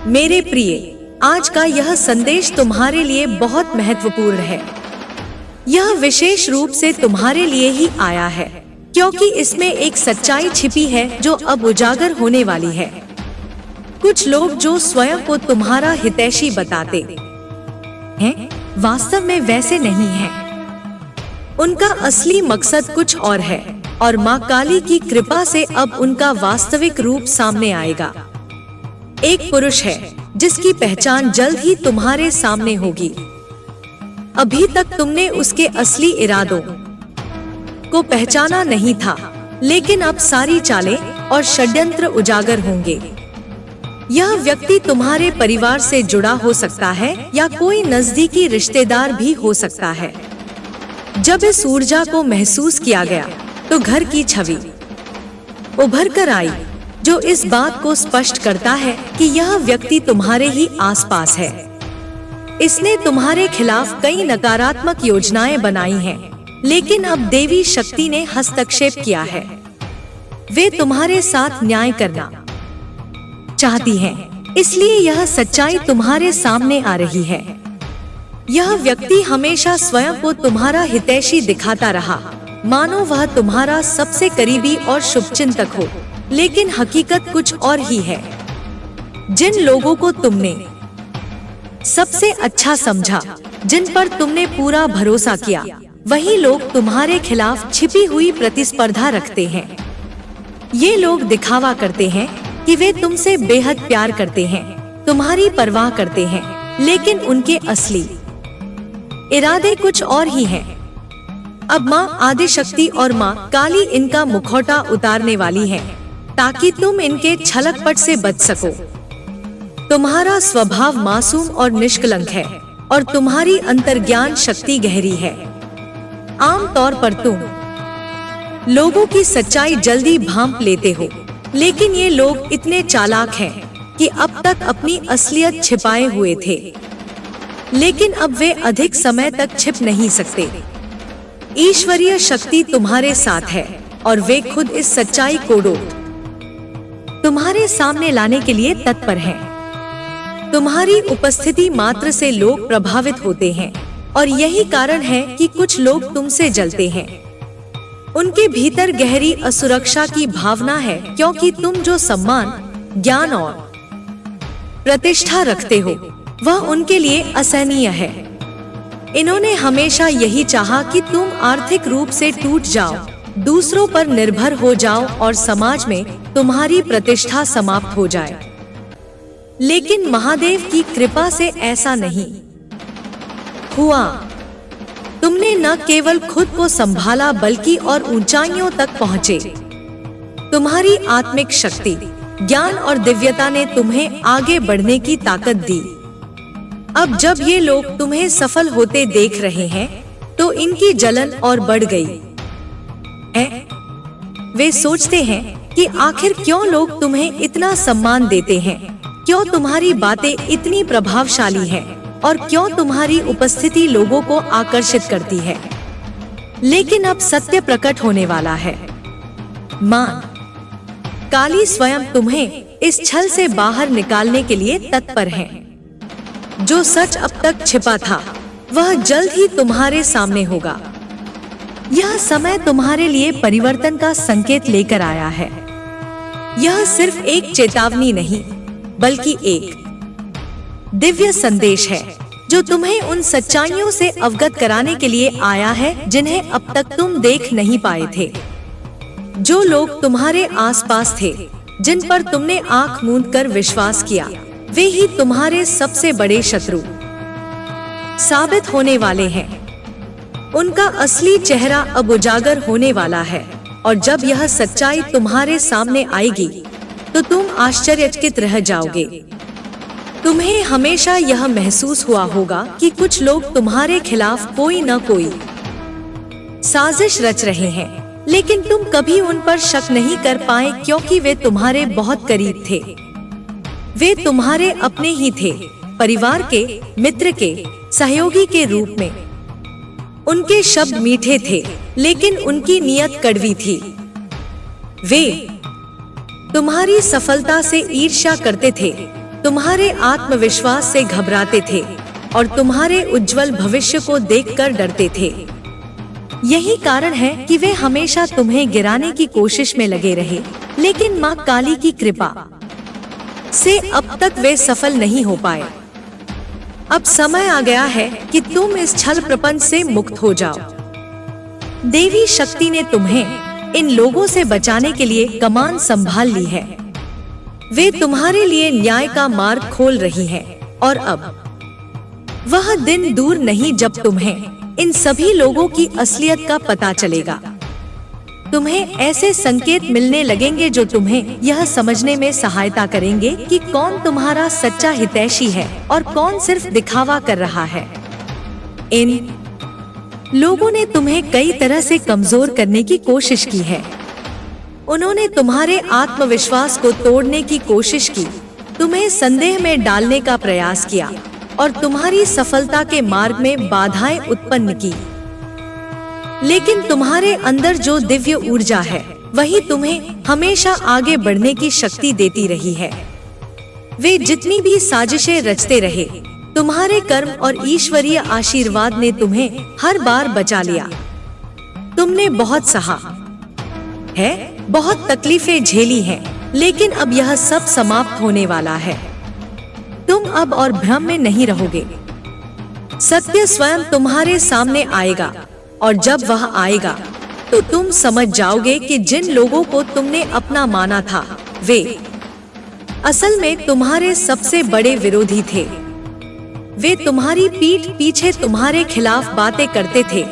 मेरे प्रिय, आज का यह संदेश तुम्हारे लिए बहुत महत्वपूर्ण है। यह विशेष रूप से तुम्हारे लिए ही आया है, क्योंकि इसमें एक सच्चाई छिपी है जो अब उजागर होने वाली है। कुछ लोग जो स्वयं को तुम्हारा हितैषी बताते हैं, वास्तव में वैसे नहीं हैं। उनका असली मकसद कुछ और है, और माँ काली की कृपा से अब उनका वास्तविक रूप सामने आएगा। एक पुरुष है जिसकी पहचान जल्द ही तुम्हारे सामने होगी। अभी तक तुमने उसके असली इरादों को पहचाना नहीं था, लेकिन अब सारी चालें और षड्यंत्र उजागर होंगे। यह व्यक्ति तुम्हारे परिवार से जुड़ा हो सकता है या कोई नजदीकी रिश्तेदार भी हो सकता है। जब इस ऊर्जा को महसूस किया गया तो घर की छवि उभर कर आई, जो इस बात को स्पष्ट करता है कि यह व्यक्ति तुम्हारे ही आसपास है। इसने तुम्हारे खिलाफ कई नकारात्मक योजनाएं बनाई हैं, लेकिन अब देवी शक्ति ने हस्तक्षेप किया है। वे तुम्हारे साथ न्याय करना चाहती हैं, इसलिए यह सच्चाई तुम्हारे सामने आ रही है। यह व्यक्ति हमेशा स्वयं को तुम्हारा हितैषी दिखाता रहा, मानो वह तुम्हारा सबसे करीबी और शुभचिंतक हो, लेकिन हकीकत कुछ और ही है। जिन लोगों को तुमने सबसे अच्छा समझा, जिन पर तुमने पूरा भरोसा किया, वही लोग तुम्हारे खिलाफ छिपी हुई प्रतिस्पर्धा रखते हैं। ये लोग दिखावा करते हैं कि वे तुमसे बेहद प्यार करते हैं, तुम्हारी परवाह करते हैं, लेकिन उनके असली इरादे कुछ और ही हैं। अब माँ आदिशक्ति और माँ काली इनका मुखौटा उतारने वाली हैं, ताकि तुम इनके छलकपट से बच सको। तुम्हारा स्वभाव मासूम और निष्कलंक है, और तुम्हारी अंतर्ज्ञान शक्ति गहरी है। आमतौर पर तुम लोगों की सच्चाई जल्दी भांप लेते हो, लेकिन ये लोग इतने चालाक हैं कि अब तक अपनी असलियत छिपाए हुए थे, लेकिन अब वे अधिक समय तक छिप नहीं सकते। ईश्वरीय शक्ति तुम्हारे साथ है, और वे खुद इस सच्चाई को तुम्हारे सामने लाने के लिए तत्पर हैं। तुम्हारी उपस्थिति मात्र से लोग प्रभावित होते हैं, और यही कारण है कि कुछ लोग तुमसे जलते हैं। उनके भीतर गहरी असुरक्षा की भावना है, क्योंकि तुम जो सम्मान, ज्ञान और प्रतिष्ठा रखते हो, वह उनके लिए असहनीय है। इन्होंने हमेशा यही चाहा कि तुम आर्थिक रूप से टूट जाओ, दूसरों पर निर्भर हो जाओ और समाज में तुम्हारी प्रतिष्ठा समाप्त हो जाए। लेकिन महादेव की कृपा से ऐसा नहीं हुआ। तुमने न केवल खुद को संभाला, बल्कि और ऊंचाइयों तक पहुँचे। तुम्हारी आत्मिक शक्ति, ज्ञान और दिव्यता ने तुम्हें आगे बढ़ने की ताकत दी। अब जब ये लोग तुम्हें सफल होते देख रहे हैं, तो इनकी जलन और बढ़ गई है। वे सोचते हैं कि आखिर क्यों लोग तुम्हें इतना सम्मान देते हैं, क्यों तुम्हारी बातें इतनी प्रभावशाली हैं, और क्यों तुम्हारी उपस्थिति लोगों को आकर्षित करती है। लेकिन अब सत्य प्रकट होने वाला है। मां काली स्वयं तुम्हें इस छल से बाहर निकालने के लिए तत्पर है। जो सच अब तक छिपा था, वह जल्द ही तुम्हारे सामने होगा। यह समय तुम्हारे लिए परिवर्तन का संकेत लेकर आया है। यह सिर्फ एक चेतावनी नहीं, बल्कि एक दिव्य संदेश है, जो तुम्हें उन सच्चाइयों से अवगत कराने के लिए आया है जिन्हें अब तक तुम देख नहीं पाए थे। जो लोग तुम्हारे आसपास थे, जिन पर तुमने आंख मूंद कर विश्वास किया, वे ही तुम्हारे सबसे बड़े शत्रु साबित होने वाले हैं। उनका असली चेहरा अब उजागर होने वाला है, और जब यह सच्चाई तुम्हारे सामने आएगी, तो तुम आश्चर्यचकित रह जाओगे। तुम्हें हमेशा यह महसूस हुआ होगा कि कुछ लोग तुम्हारे खिलाफ कोई न कोई साजिश रच रहे हैं, लेकिन तुम कभी उन पर शक नहीं कर पाए, क्योंकि वे तुम्हारे बहुत करीब थे। वे तुम्हारे अपने ही थे, परिवार के, मित्र के, सहयोगी के रूप में। उनके शब्द मीठे थे, लेकिन उनकी नीयत कड़वी थी। वे तुम्हारी सफलता से ईर्ष्या करते थे, तुम्हारे आत्मविश्वास से घबराते थे और तुम्हारे उज्जवल भविष्य को देखकर डरते थे। यही कारण है कि वे हमेशा तुम्हें गिराने की कोशिश में लगे रहे, लेकिन माँ काली की कृपा से अब तक वे सफल नहीं हो पाए। अब समय आ गया है कि तुम इस छल प्रपंच से मुक्त हो जाओ। देवी शक्ति ने तुम्हें इन लोगों से बचाने के लिए कमान संभाल ली है। वे तुम्हारे लिए न्याय का मार्ग खोल रही हैं और अब वह दिन दूर नहीं जब तुम्हें इन सभी लोगों की असलियत का पता चलेगा। तुम्हें ऐसे संकेत मिलने लगेंगे जो तुम्हें यह समझने में सहायता करेंगे कि कौन तुम्हारा सच्चा हितैषी है और कौन सिर्फ दिखावा कर रहा है। इन लोगों ने तुम्हें कई तरह से कमजोर करने की कोशिश की है। उन्होंने तुम्हारे आत्मविश्वास को तोड़ने की कोशिश की, तुम्हें संदेह में डालने का प्रयास किया और तुम्हारी सफलता के मार्ग में बाधाएं उत्पन्न की। लेकिन तुम्हारे अंदर जो दिव्य ऊर्जा है वही तुम्हें हमेशा आगे बढ़ने की शक्ति देती रही है। वे जितनी भी साजिशें रचते रहे, तुम्हारे कर्म और ईश्वरीय आशीर्वाद ने तुम्हें हर बार बचा लिया। तुमने बहुत सहा है, बहुत तकलीफें झेली हैं, लेकिन अब यह सब समाप्त होने वाला है। तुम अब और भ्रम में नहीं रहोगे। सत्य स्वयं तुम्हारे सामने आएगा और जब वह आएगा तो तुम समझ जाओगे कि जिन लोगों को तुमने अपना माना था वे असल में तुम्हारे सबसे बड़े विरोधी थे। वे तुम्हारी पीठ पीछे तुम्हारे खिलाफ बातें करते थे,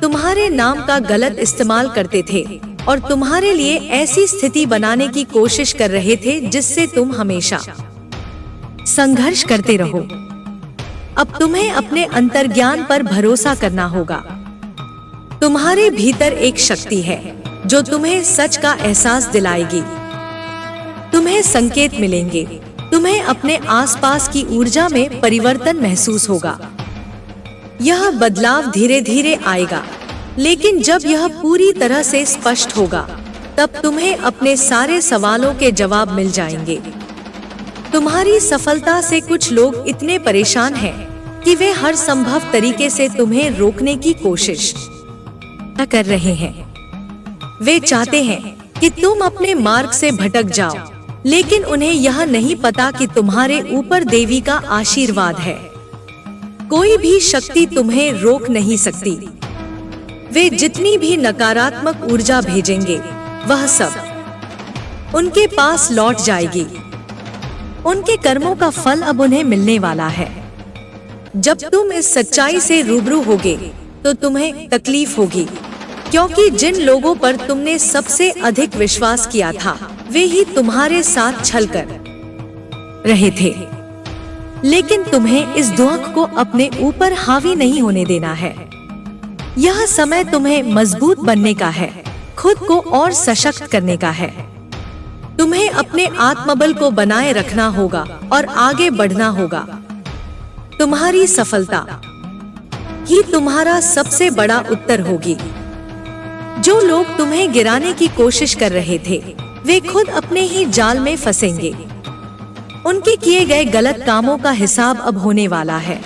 तुम्हारे नाम का गलत इस्तेमाल करते थे और तुम्हारे लिए ऐसी स्थिति बनाने की कोशिश कर रहे थे जिससे तुम हमेशा संघर्ष करते रहो। अब तुम्हें अपने अंतर्ज्ञान पर भरोसा करना होगा। तुम्हारे भीतर एक शक्ति है जो तुम्हें सच का एहसास दिलाएगी। तुम्हें संकेत मिलेंगे, तुम्हें अपने आसपास की ऊर्जा में परिवर्तन महसूस होगा। यह बदलाव धीरे धीरे आएगा, लेकिन जब यह पूरी तरह से स्पष्ट होगा तब तुम्हें अपने सारे सवालों के जवाब मिल जाएंगे। तुम्हारी सफलता से कुछ लोग इतने परेशान हैं कि वे हर संभव तरीके से तुम्हें रोकने की कोशिश कर रहे हैं। वे चाहते हैं कि तुम अपने मार्ग से भटक जाओ, लेकिन उन्हें यह नहीं पता कि तुम्हारे ऊपर देवी का आशीर्वाद है। कोई भी शक्ति तुम्हें रोक नहीं सकती। वे जितनी भी नकारात्मक ऊर्जा भेजेंगे वह सब उनके पास लौट जाएगी। उनके कर्मों का फल अब उन्हें मिलने वाला है। जब तुम इस सच्चाई से रूबरू होगे तो तुम्हें तकलीफ होगी, क्योंकि जिन लोगों पर तुमने सबसे अधिक विश्वास किया था वे ही तुम्हारे साथ छल कर रहे थे। लेकिन तुम्हें इस धोख को अपने ऊपर हावी नहीं होने देना है। यह समय तुम्हें मजबूत बनने का है, खुद को और सशक्त करने का है। तुम्हें अपने आत्मबल को बनाए रखना होगा और आगे बढ़ना होगा। तुम्हारी सफलता ही तुम्हारा सबसे बड़ा उत्तर होगी। जो लोग तुम्हें गिराने की कोशिश कर रहे थे वे खुद अपने ही जाल में फंसेंगे। उनके किए गए गलत कामों का हिसाब अब होने वाला है।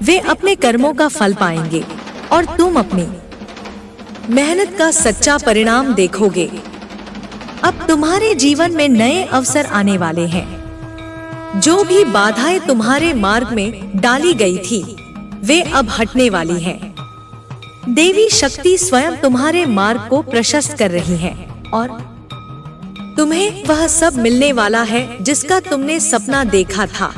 वे अपने कर्मों का फल पाएंगे और तुम अपनी मेहनत का सच्चा परिणाम देखोगे। अब तुम्हारे जीवन में नए अवसर आने वाले हैं। जो भी बाधाएं तुम्हारे मार्ग में डाली गई थी वे अब हटने वाली हैं। देवी शक्ति स्वयं तुम्हारे मार्ग को प्रशस्त कर रही है और तुम्हें वह सब मिलने वाला है जिसका तुमने सपना देखा था।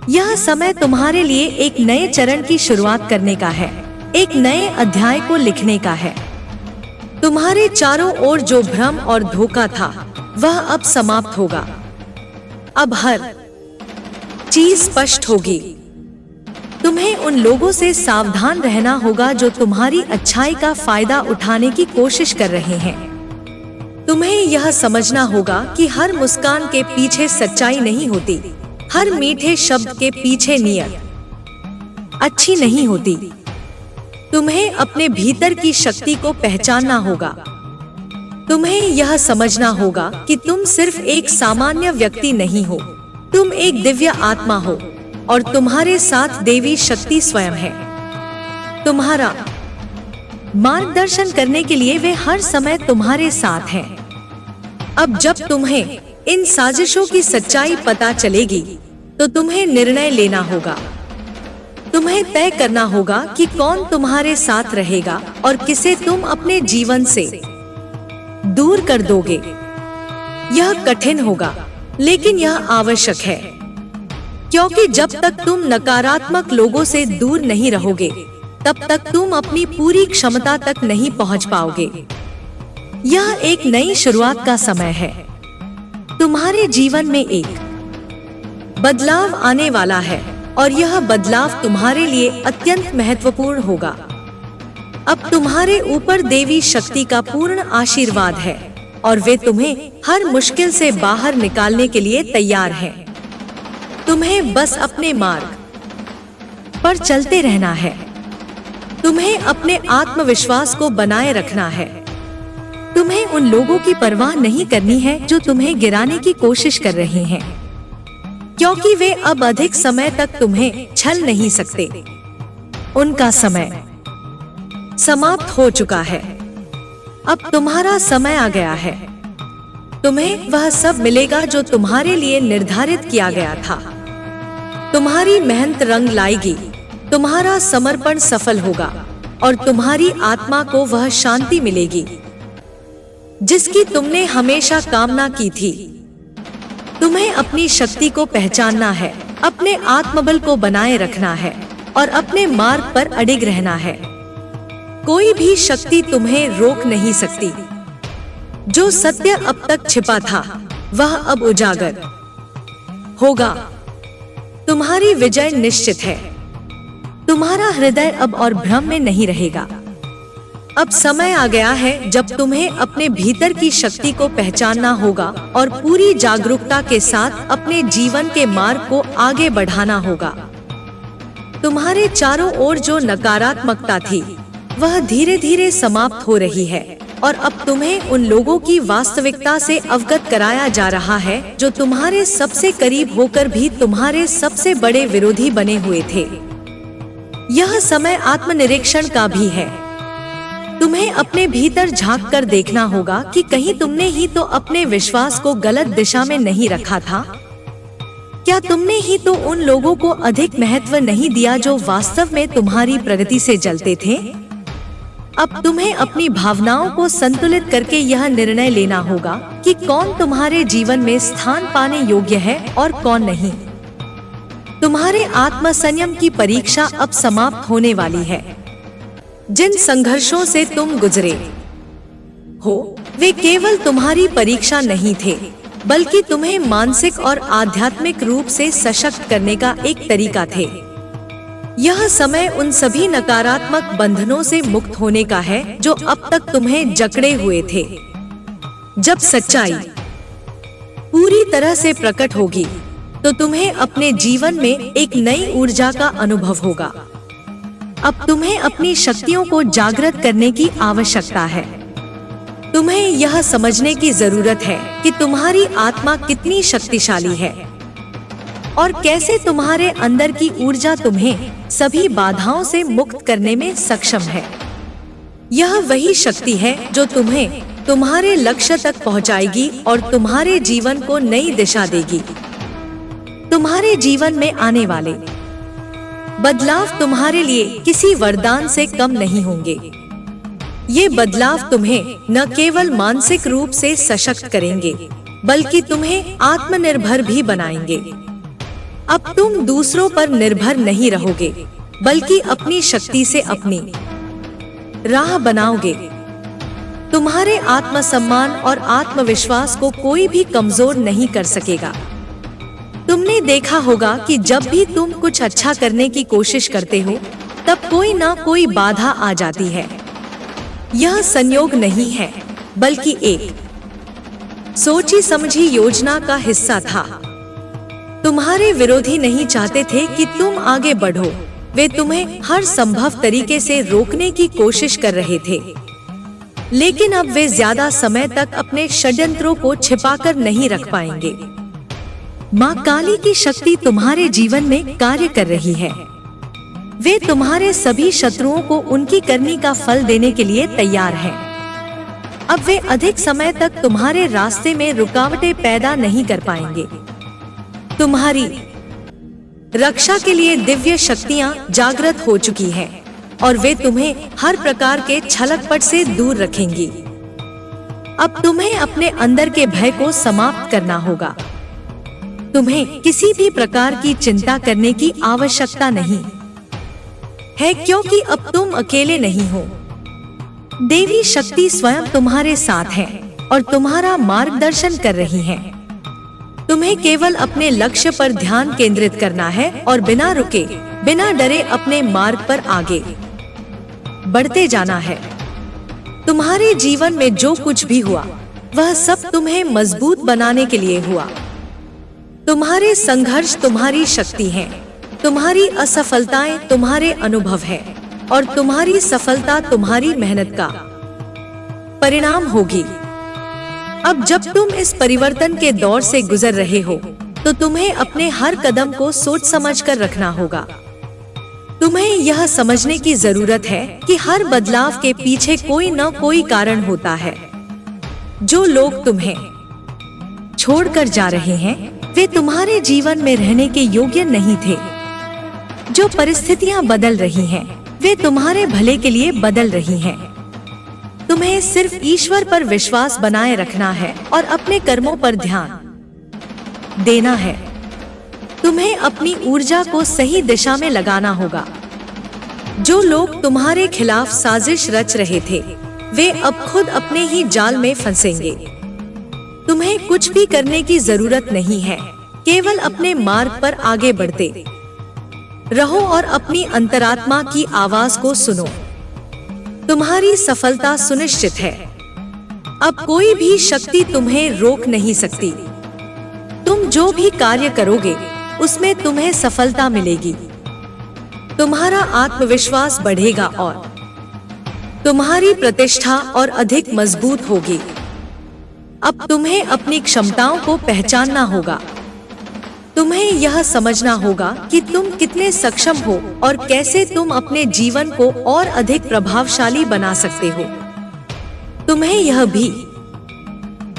यह समय तुम्हारे लिए एक नए चरण की शुरुआत करने का है, एक नए अध्याय को लिखने का है। तुम्हारे चारों ओर जो भ्रम और धोखा था वह अब समाप्त होगा। अब हर चीज स्पष्ट होगी। तुम्हें उन लोगों से सावधान रहना होगा जो तुम्हारी अच्छाई का फायदा उठाने की कोशिश कर रहे हैं। तुम्हें यह समझना होगा कि हर मुस्कान के पीछे सच्चाई नहीं होती, हर मीठे शब्द के पीछे नियत अच्छी नहीं होती। तुम्हें अपने भीतर की शक्ति को पहचानना होगा। तुम्हें यह समझना होगा कि तुम सिर्फ एक सामान्य व्यक्ति नहीं हो, तुम एक दिव्य आत्मा हो और तुम्हारे साथ देवी शक्ति स्वयं है। तुम्हारा मार्गदर्शन करने के लिए वे हर समय तुम्हारे साथ हैं। अब जब तुम्हें इन साजिशों की सच्चाई पता चलेगी तो तुम्हें निर्णय लेना होगा। तुम्हें तय करना होगा कि कौन तुम्हारे साथ रहेगा और किसे तुम अपने जीवन से दूर कर दोगे। यह कठिन होगा, लेकिन यह आवश्यक है, क्योंकि जब तक तुम नकारात्मक लोगों से दूर नहीं रहोगे तब तक तुम अपनी पूरी क्षमता तक नहीं पहुंच पाओगे। यह एक नई शुरुआत का समय है। तुम्हारे जीवन में एक बदलाव आने वाला है और यह बदलाव तुम्हारे लिए अत्यंत महत्वपूर्ण होगा। अब तुम्हारे ऊपर देवी शक्ति का पूर्ण आशीर्वाद है और वे तुम्हें हर मुश्किल से बाहर निकालने के लिए तैयार हैं। तुम्हें बस अपने मार्ग पर चलते रहना है। तुम्हें अपने आत्मविश्वास को बनाए रखना है। तुम्हें उन लोगों की परवाह नहीं करनी है जो तुम्हें गिराने की कोशिश कर रहे हैं, क्योंकि वे अब अधिक समय तक तुम्हें छल नहीं सकते। उनका समय समाप्त हो चुका है। अब तुम्हारा समय आ गया है। तुम्हें वह सब मिलेगा जो तुम्हारे लिए निर्धारित किया गया था। तुम्हारी मेहनत रंग लाएगी, तुम्हारा समर्पण सफल होगा और तुम्हारी आत्मा को वह शांति मिलेगी जिसकी तुमने हमेशा कामना की थी। तुम्हें अपनी शक्ति को पहचानना है, अपने आत्मबल को बनाए रखना है और अपने मार्ग पर अडिग रहना है। कोई भी शक्ति तुम्हें रोक नहीं सकती। जो सत्य अब तक छिपा था वह अब उजागर होगा। तुम्हारी विजय निश्चित है। तुम्हारा हृदय अब और भ्रम में नहीं रहेगा। अब समय आ गया है जब तुम्हें अपने भीतर की शक्ति को पहचानना होगा और पूरी जागरूकता के साथ अपने जीवन के मार्ग को आगे बढ़ाना होगा। तुम्हारे चारों ओर जो नकारात्मकता थी वह धीरे धीरे समाप्त हो रही है और अब तुम्हें उन लोगों की वास्तविकता से अवगत कराया जा रहा है जो तुम्हारे सबसे करीब होकर भी तुम्हारे सबसे बड़े विरोधी बने हुए थे। यह समय आत्मनिरीक्षण का भी है। तुम्हें अपने भीतर झांक कर देखना होगा कि कहीं तुमने ही तो अपने विश्वास को गलत दिशा में नहीं रखा था। क्या तुमने ही तो उन लोगों को अधिक महत्व नहीं दिया जो वास्तव में तुम्हारी प्रगति से जलते थे? अब तुम्हें अपनी भावनाओं को संतुलित करके यह निर्णय लेना होगा कि कौन तुम्हारे जीवन में स्थान पाने योग्य है और कौन नहीं। तुम्हारे आत्मसंयम की परीक्षा अब समाप्त होने वाली है। जिन संघर्षों से तुम गुजरे हो वे केवल तुम्हारी परीक्षा नहीं थे, बल्कि तुम्हें मानसिक और आध्यात्मिक रूप से सशक्त करने का एक तरीका थे। यह समय उन सभी नकारात्मक बंधनों से मुक्त होने का है जो अब तक तुम्हें जकड़े हुए थे। जब सच्चाई पूरी तरह से प्रकट होगी तो तुम्हें अपने जीवन में एक नई ऊर्जा का अनुभव होगा। अब तुम्हें अपनी शक्तियों को जागृत करने की आवश्यकता है। तुम्हें यह समझने की जरूरत है कि तुम्हारी आत्मा कितनी शक्तिशाली है और कैसे तुम्हारे अंदर की ऊर्जा तुम्हें सभी बाधाओं से मुक्त करने में सक्षम है। यह वही शक्ति है जो तुम्हें तुम्हारे लक्ष्य तक पहुंचाएगी और तुम्हारे जीवन को नई दिशा देगी। तुम्हारे जीवन में आने वाले बदलाव तुम्हारे लिए किसी वरदान से कम नहीं होंगे। ये बदलाव तुम्हें न केवल मानसिक रूप से सशक्त करेंगे, बल्कि तुम्हें आत्मनिर्भर भी बनाएंगे। अब तुम दूसरों पर निर्भर नहीं रहोगे, बल्कि अपनी शक्ति से अपनी राह बनाओगे। तुम्हारे आत्मसम्मान और आत्मविश्वास को कोई भी कमजोर नहीं कर सकेगा। तुमने देखा होगा कि जब भी तुम कुछ अच्छा करने की कोशिश करते हो तब कोई ना कोई बाधा आ जाती है। यह संयोग नहीं है, बल्कि एक सोची समझी योजना का हिस्सा था। तुम्हारे विरोधी नहीं चाहते थे कि तुम आगे बढ़ो। वे तुम्हें हर संभव तरीके से रोकने की कोशिश कर रहे थे, लेकिन अब वे ज्यादा समय तक अपने षड्यंत्रों को छिपाकर नहीं रख पाएंगे। माँ काली की शक्ति तुम्हारे जीवन में कार्य कर रही है। वे तुम्हारे सभी शत्रुओं को उनकी करनी का फल देने के लिए तैयार हैं। अब वे अधिक समय तक तुम्हारे रास्ते में रुकावटें पैदा नहीं कर पाएंगे। तुम्हारी रक्षा के लिए दिव्य शक्तियाँ जागृत हो चुकी हैं और वे तुम्हें हर प्रकार के छलकपट से दूर रखेंगी। अब तुम्हें अपने अंदर के भय को समाप्त करना होगा। तुम्हें किसी भी प्रकार की चिंता करने की आवश्यकता नहीं है, क्योंकि अब तुम अकेले नहीं हो। देवी शक्ति स्वयं तुम्हारे साथ है और तुम्हारा मार्गदर्शन कर रही है। तुम्हें केवल अपने लक्ष्य पर ध्यान केंद्रित करना है और बिना रुके, बिना डरे अपने मार्ग पर आगे बढ़ते जाना है। तुम्हारे जीवन में जो कुछ भी हुआ, वह सब तुम्हें मजबूत बनाने के लिए हुआ। तुम्हारे संघर्ष तुम्हारी शक्ति हैं, तुम्हारी असफलताएं तुम्हारे अनुभव हैं और तुम्हारी सफलता तुम्हारी मेहनत का परिणाम होगी। अब जब तुम इस परिवर्तन के दौर से गुजर रहे हो, तो तुम्हें अपने हर कदम को सोच समझ कर रखना होगा। तुम्हें यह समझने की जरूरत है कि हर बदलाव के पीछे कोई न कोई कारण होता है। जो लोग तुम्हें छोड़कर जा रहे हैं, वे तुम्हारे जीवन में रहने के योग्य नहीं थे। जो परिस्थितियां बदल रही हैं, वे तुम्हारे भले के लिए बदल रही हैं। तुम्हें सिर्फ ईश्वर पर विश्वास बनाए रखना है और अपने कर्मों पर ध्यान देना है। तुम्हें अपनी ऊर्जा को सही दिशा में लगाना होगा। जो लोग तुम्हारे खिलाफ साजिश रच रहे थे, वे अब खुद अपने ही जाल में फंसेंगे। तुम्हें कुछ भी करने की जरूरत नहीं है, केवल अपने मार्ग पर आगे बढ़ते रहो और अपनी अंतरात्मा की आवाज को सुनो। तुम्हारी सफलता सुनिश्चित है। अब कोई भी शक्ति तुम्हें रोक नहीं सकती। तुम जो भी कार्य करोगे, उसमें तुम्हें सफलता मिलेगी। तुम्हारा आत्मविश्वास बढ़ेगा और तुम्हारी प्रतिष्ठा और अधिक मजबूत होगी। अब तुम्हें अपनी क्षमताओं को पहचानना होगा। तुम्हें यह समझना होगा कि तुम कितने सक्षम हो और कैसे तुम अपने जीवन को और अधिक प्रभावशाली बना सकते हो। तुम्हें यह भी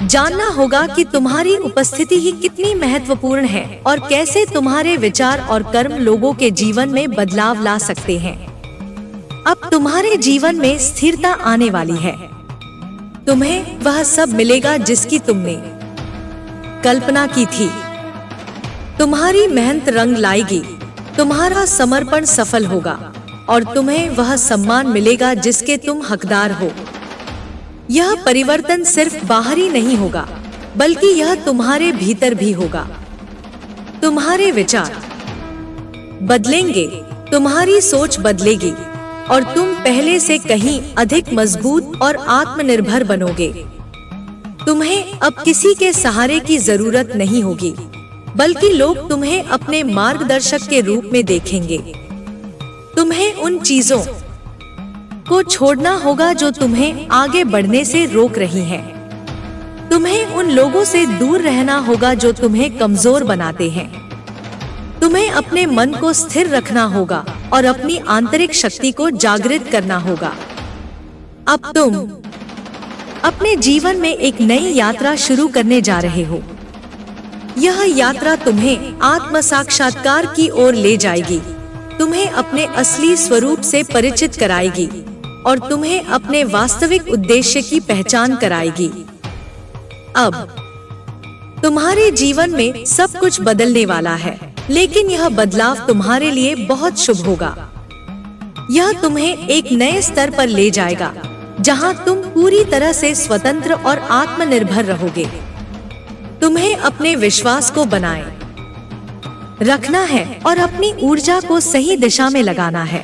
जानना होगा कि तुम्हारी उपस्थिति ही कितनी महत्वपूर्ण है और कैसे तुम्हारे विचार और कर्म लोगों के जीवन में बदलाव ला सकते हैं। अब तुम्हारे जीवन में स्थिरता आने वाली है। तुम्हें वह सब मिलेगा जिसकी तुमने कल्पना की थी। तुम्हारी मेहनत रंग लाएगी, तुम्हारा समर्पण सफल होगा और तुम्हें वह सम्मान मिलेगा जिसके तुम हकदार हो। यह परिवर्तन सिर्फ बाहरी नहीं होगा, बल्कि यह तुम्हारे भीतर भी होगा। तुम्हारे विचार बदलेंगे, तुम्हारी सोच बदलेगी और तुम पहले से कहीं अधिक मजबूत और आत्मनिर्भर बनोगे। तुम्हें अब किसी के सहारे की जरूरत नहीं होगी, बल्कि लोग तुम्हें अपने मार्गदर्शक के रूप में देखेंगे। तुम्हें उन चीजों को छोड़ना होगा जो तुम्हें आगे बढ़ने से रोक रही हैं। तुम्हें उन लोगों से दूर रहना होगा जो तुम्हें कमजोर बनाते हैं। तुम्हें अपने मन को स्थिर रखना होगा और अपनी आंतरिक शक्ति को जागृत करना होगा। अब तुम अपने जीवन में एक नई यात्रा शुरू करने जा रहे हो। यह यात्रा तुम्हें आत्म साक्षात्कार की ओर ले जाएगी, तुम्हें अपने असली स्वरूप से परिचित कराएगी और तुम्हें अपने वास्तविक उद्देश्य की पहचान कराएगी। अब तुम्हारे जीवन में सब कुछ बदलने वाला है, लेकिन यह बदलाव तुम्हारे लिए बहुत शुभ होगा। यह तुम्हें एक नए स्तर पर ले जाएगा, जहां तुम पूरी तरह से स्वतंत्र और आत्मनिर्भर रहोगे। तुम्हें अपने विश्वास को बनाए रखना है और अपनी ऊर्जा को सही दिशा में लगाना है।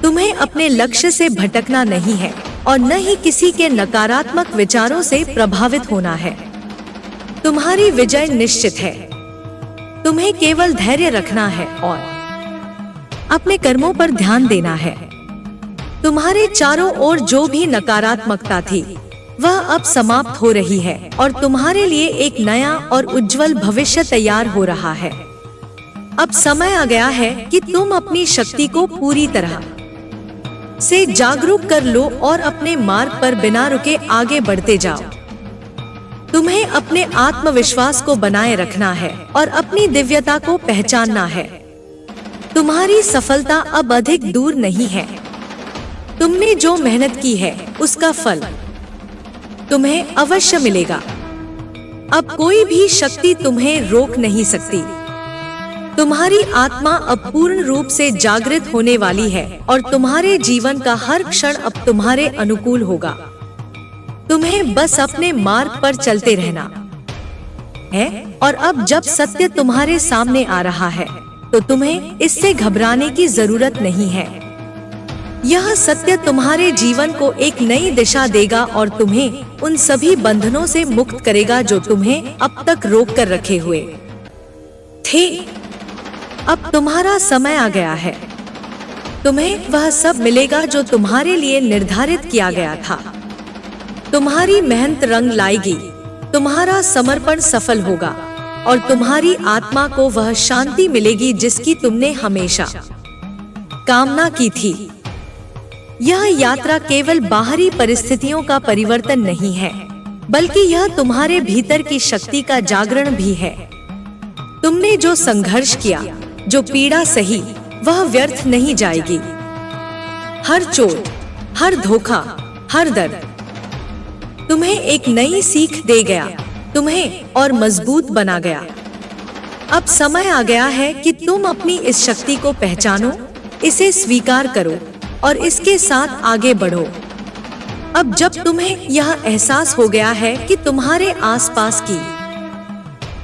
तुम्हें अपने लक्ष्य से भटकना नहीं है और न ही किसी के नकारात्मक विचारों से प्रभावित होना है। तुम्हारी विजय निश्चित है। तुम्हें केवल धैर्य रखना है और अपने कर्मों पर ध्यान देना है। तुम्हारे चारों ओर जो भी नकारात्मकता थी, वह अब समाप्त हो रही है और तुम्हारे लिए एक नया और उज्जवल भविष्य तैयार हो रहा है। अब समय आ गया है कि तुम अपनी शक्ति को पूरी तरह से जागरूक कर लो और अपने मार्ग पर बिना रुके आगे बढ़ते जाओ। तुम्हें अपने आत्मविश्वास को बनाए रखना है और अपनी दिव्यता को पहचानना है। तुम्हारी सफलता अब अधिक दूर नहीं है। तुमने जो मेहनत की है उसका फल तुम्हें अवश्य मिलेगा। अब कोई भी शक्ति तुम्हें रोक नहीं सकती। तुम्हारी आत्मा अब पूर्ण रूप से जागृत होने वाली है और तुम्हारे जीवन का हर क्षण अब तुम्हारे अनुकूल होगा। तुम्हें बस अपने मार्ग पर चलते रहना है और अब जब सत्य तुम्हारे सामने आ रहा है तो तुम्हें इससे घबराने की जरूरत नहीं है। यह सत्य तुम्हारे जीवन को एक नई दिशा देगा और तुम्हें उन सभी बंधनों से मुक्त करेगा जो तुम्हें अब तक रोक कर रखे हुए थे। अब तुम्हारा समय आ गया है। तुम्हें वह सब मिलेगा जो तुम्हारे लिए निर्धारित किया गया था। तुम्हारी मेहनत रंग लाएगी, तुम्हारा समर्पण सफल होगा और तुम्हारी आत्मा को वह शांति मिलेगी जिसकी तुमने हमेशा कामना की थी। यह यात्रा केवल बाहरी परिस्थितियों का परिवर्तन नहीं है, बल्कि यह तुम्हारे भीतर की शक्ति का जागरण भी है। तुमने जो संघर्ष किया, जो पीड़ा सही, वह व्यर्थ नहीं जाएगी। हर चोट, हर धोखा, हर दर्द तुम्हें एक नई सीख दे गया, तुम्हें और मजबूत बना गया। अब समय आ गया है कि तुम अपनी इस शक्ति को पहचानो, इसे स्वीकार करो और इसके साथ आगे बढ़ो। अब जब तुम्हें यह एहसास हो गया है कि तुम्हारे आसपास की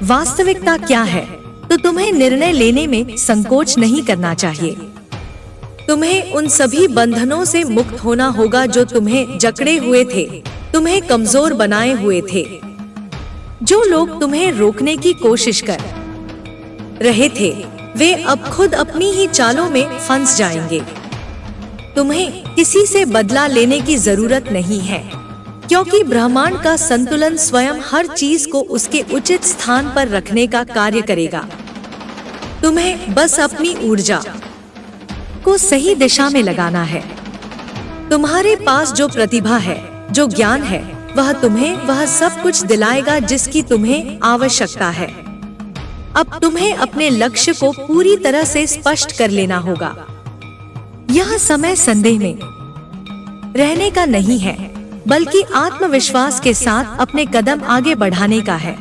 वास्तविकता क्या है, तो तुम्हें निर्णय लेने में संकोच नहीं करना चाहिए। तुम्हें उन सभी बंधनों से मुक्त होना होगा जो तुम्हें जकड़े हुए थे, तुम्हें कमजोर बनाए हुए थे। जो लोग तुम्हें रोकने की कोशिश कर रहे थे, वे अब खुद अपनी ही चालों में फंस जाएंगे। तुम्हें किसी से बदला लेने की जरूरत नहीं है, क्योंकि ब्रह्मांड का संतुलन स्वयं हर चीज को उसके उचित स्थान पर रखने का कार्य करेगा। तुम्हें बस अपनी ऊर्जा को सही दिशा में लगाना है। तुम्हारे पास जो प्रतिभा है, जो ज्ञान है, वह तुम्हें वह सब कुछ दिलाएगा जिसकी तुम्हें आवश्यकता है। अब तुम्हें अपने लक्ष्य को पूरी तरह से स्पष्ट कर लेना होगा। यह समय संदेह में रहने का नहीं है, बल्कि आत्मविश्वास के साथ अपने कदम आगे बढ़ाने का है।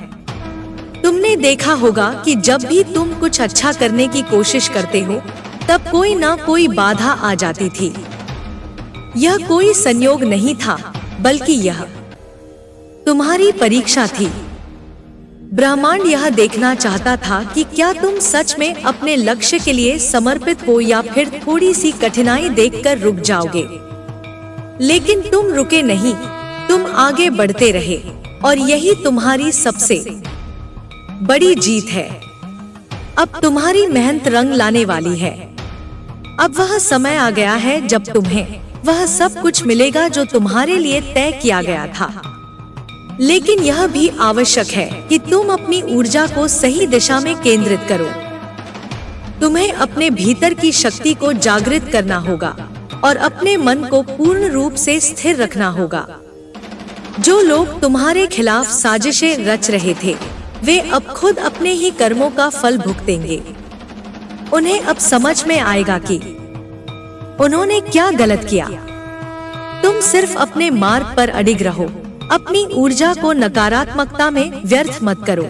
तुमने देखा होगा कि जब भी तुम कुछ अच्छा करने की कोशिश करते हो, तब कोई ना कोई बाधा आ जाती थी। यह कोई संयोग नहीं था, बल्कि यह तुम्हारी परीक्षा थी। ब्रह्मांड यह देखना चाहता था कि क्या तुम सच में अपने लक्ष्य के लिए समर्पित हो या फिर थोड़ी सी कठिनाई देखकर रुक जाओगे। लेकिन तुम रुके नहीं, तुम आगे बढ़ते रहे और यही तुम्हारी सबसे बड़ी जीत है। अब तुम्हारी मेहनत रंग लाने वाली है। अब वह समय आ गया है जब तुम्हें वह सब कुछ मिलेगा जो तुम्हारे लिए तय किया गया था। लेकिन यह भी आवश्यक है कि तुम अपनी ऊर्जा को सही दिशा में केंद्रित करो। तुम्हें अपने भीतर की शक्ति को जागृत करना होगा और अपने मन को पूर्ण रूप से स्थिर रखना होगा। जो लोग तुम्हारे खिलाफ साजिशें रच रहे थे, वे अब खुद अपने ही कर्मों का फल भुगतेंगे। उन्हें अब समझ में आएगा कि उन्होंने क्या गलत किया। तुम सिर्फ अपने मार्ग पर अडिग रहो। अपनी ऊर्जा को नकारात्मकता में व्यर्थ मत करो।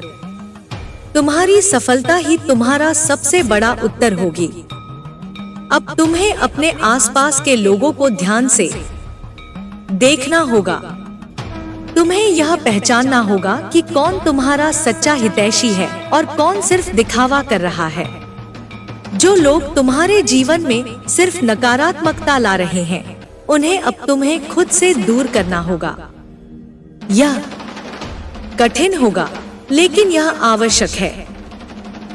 तुम्हारी सफलता ही तुम्हारा सबसे बड़ा उत्तर होगी। अब तुम्हें अपने आसपास के लोगों को ध्यान से देखना होगा। तुम्हें यह पहचानना होगा कि कौन तुम्हारा सच्चा हितैषी है और कौन सिर्फ दिखावा कर रहा है। जो लोग तुम्हारे जीवन में सिर्फ नकारात्मकता ला रहे हैं, उन्हें अब तुम्हें खुद से दूर करना होगा। यह कठिन होगा, लेकिन यह आवश्यक है।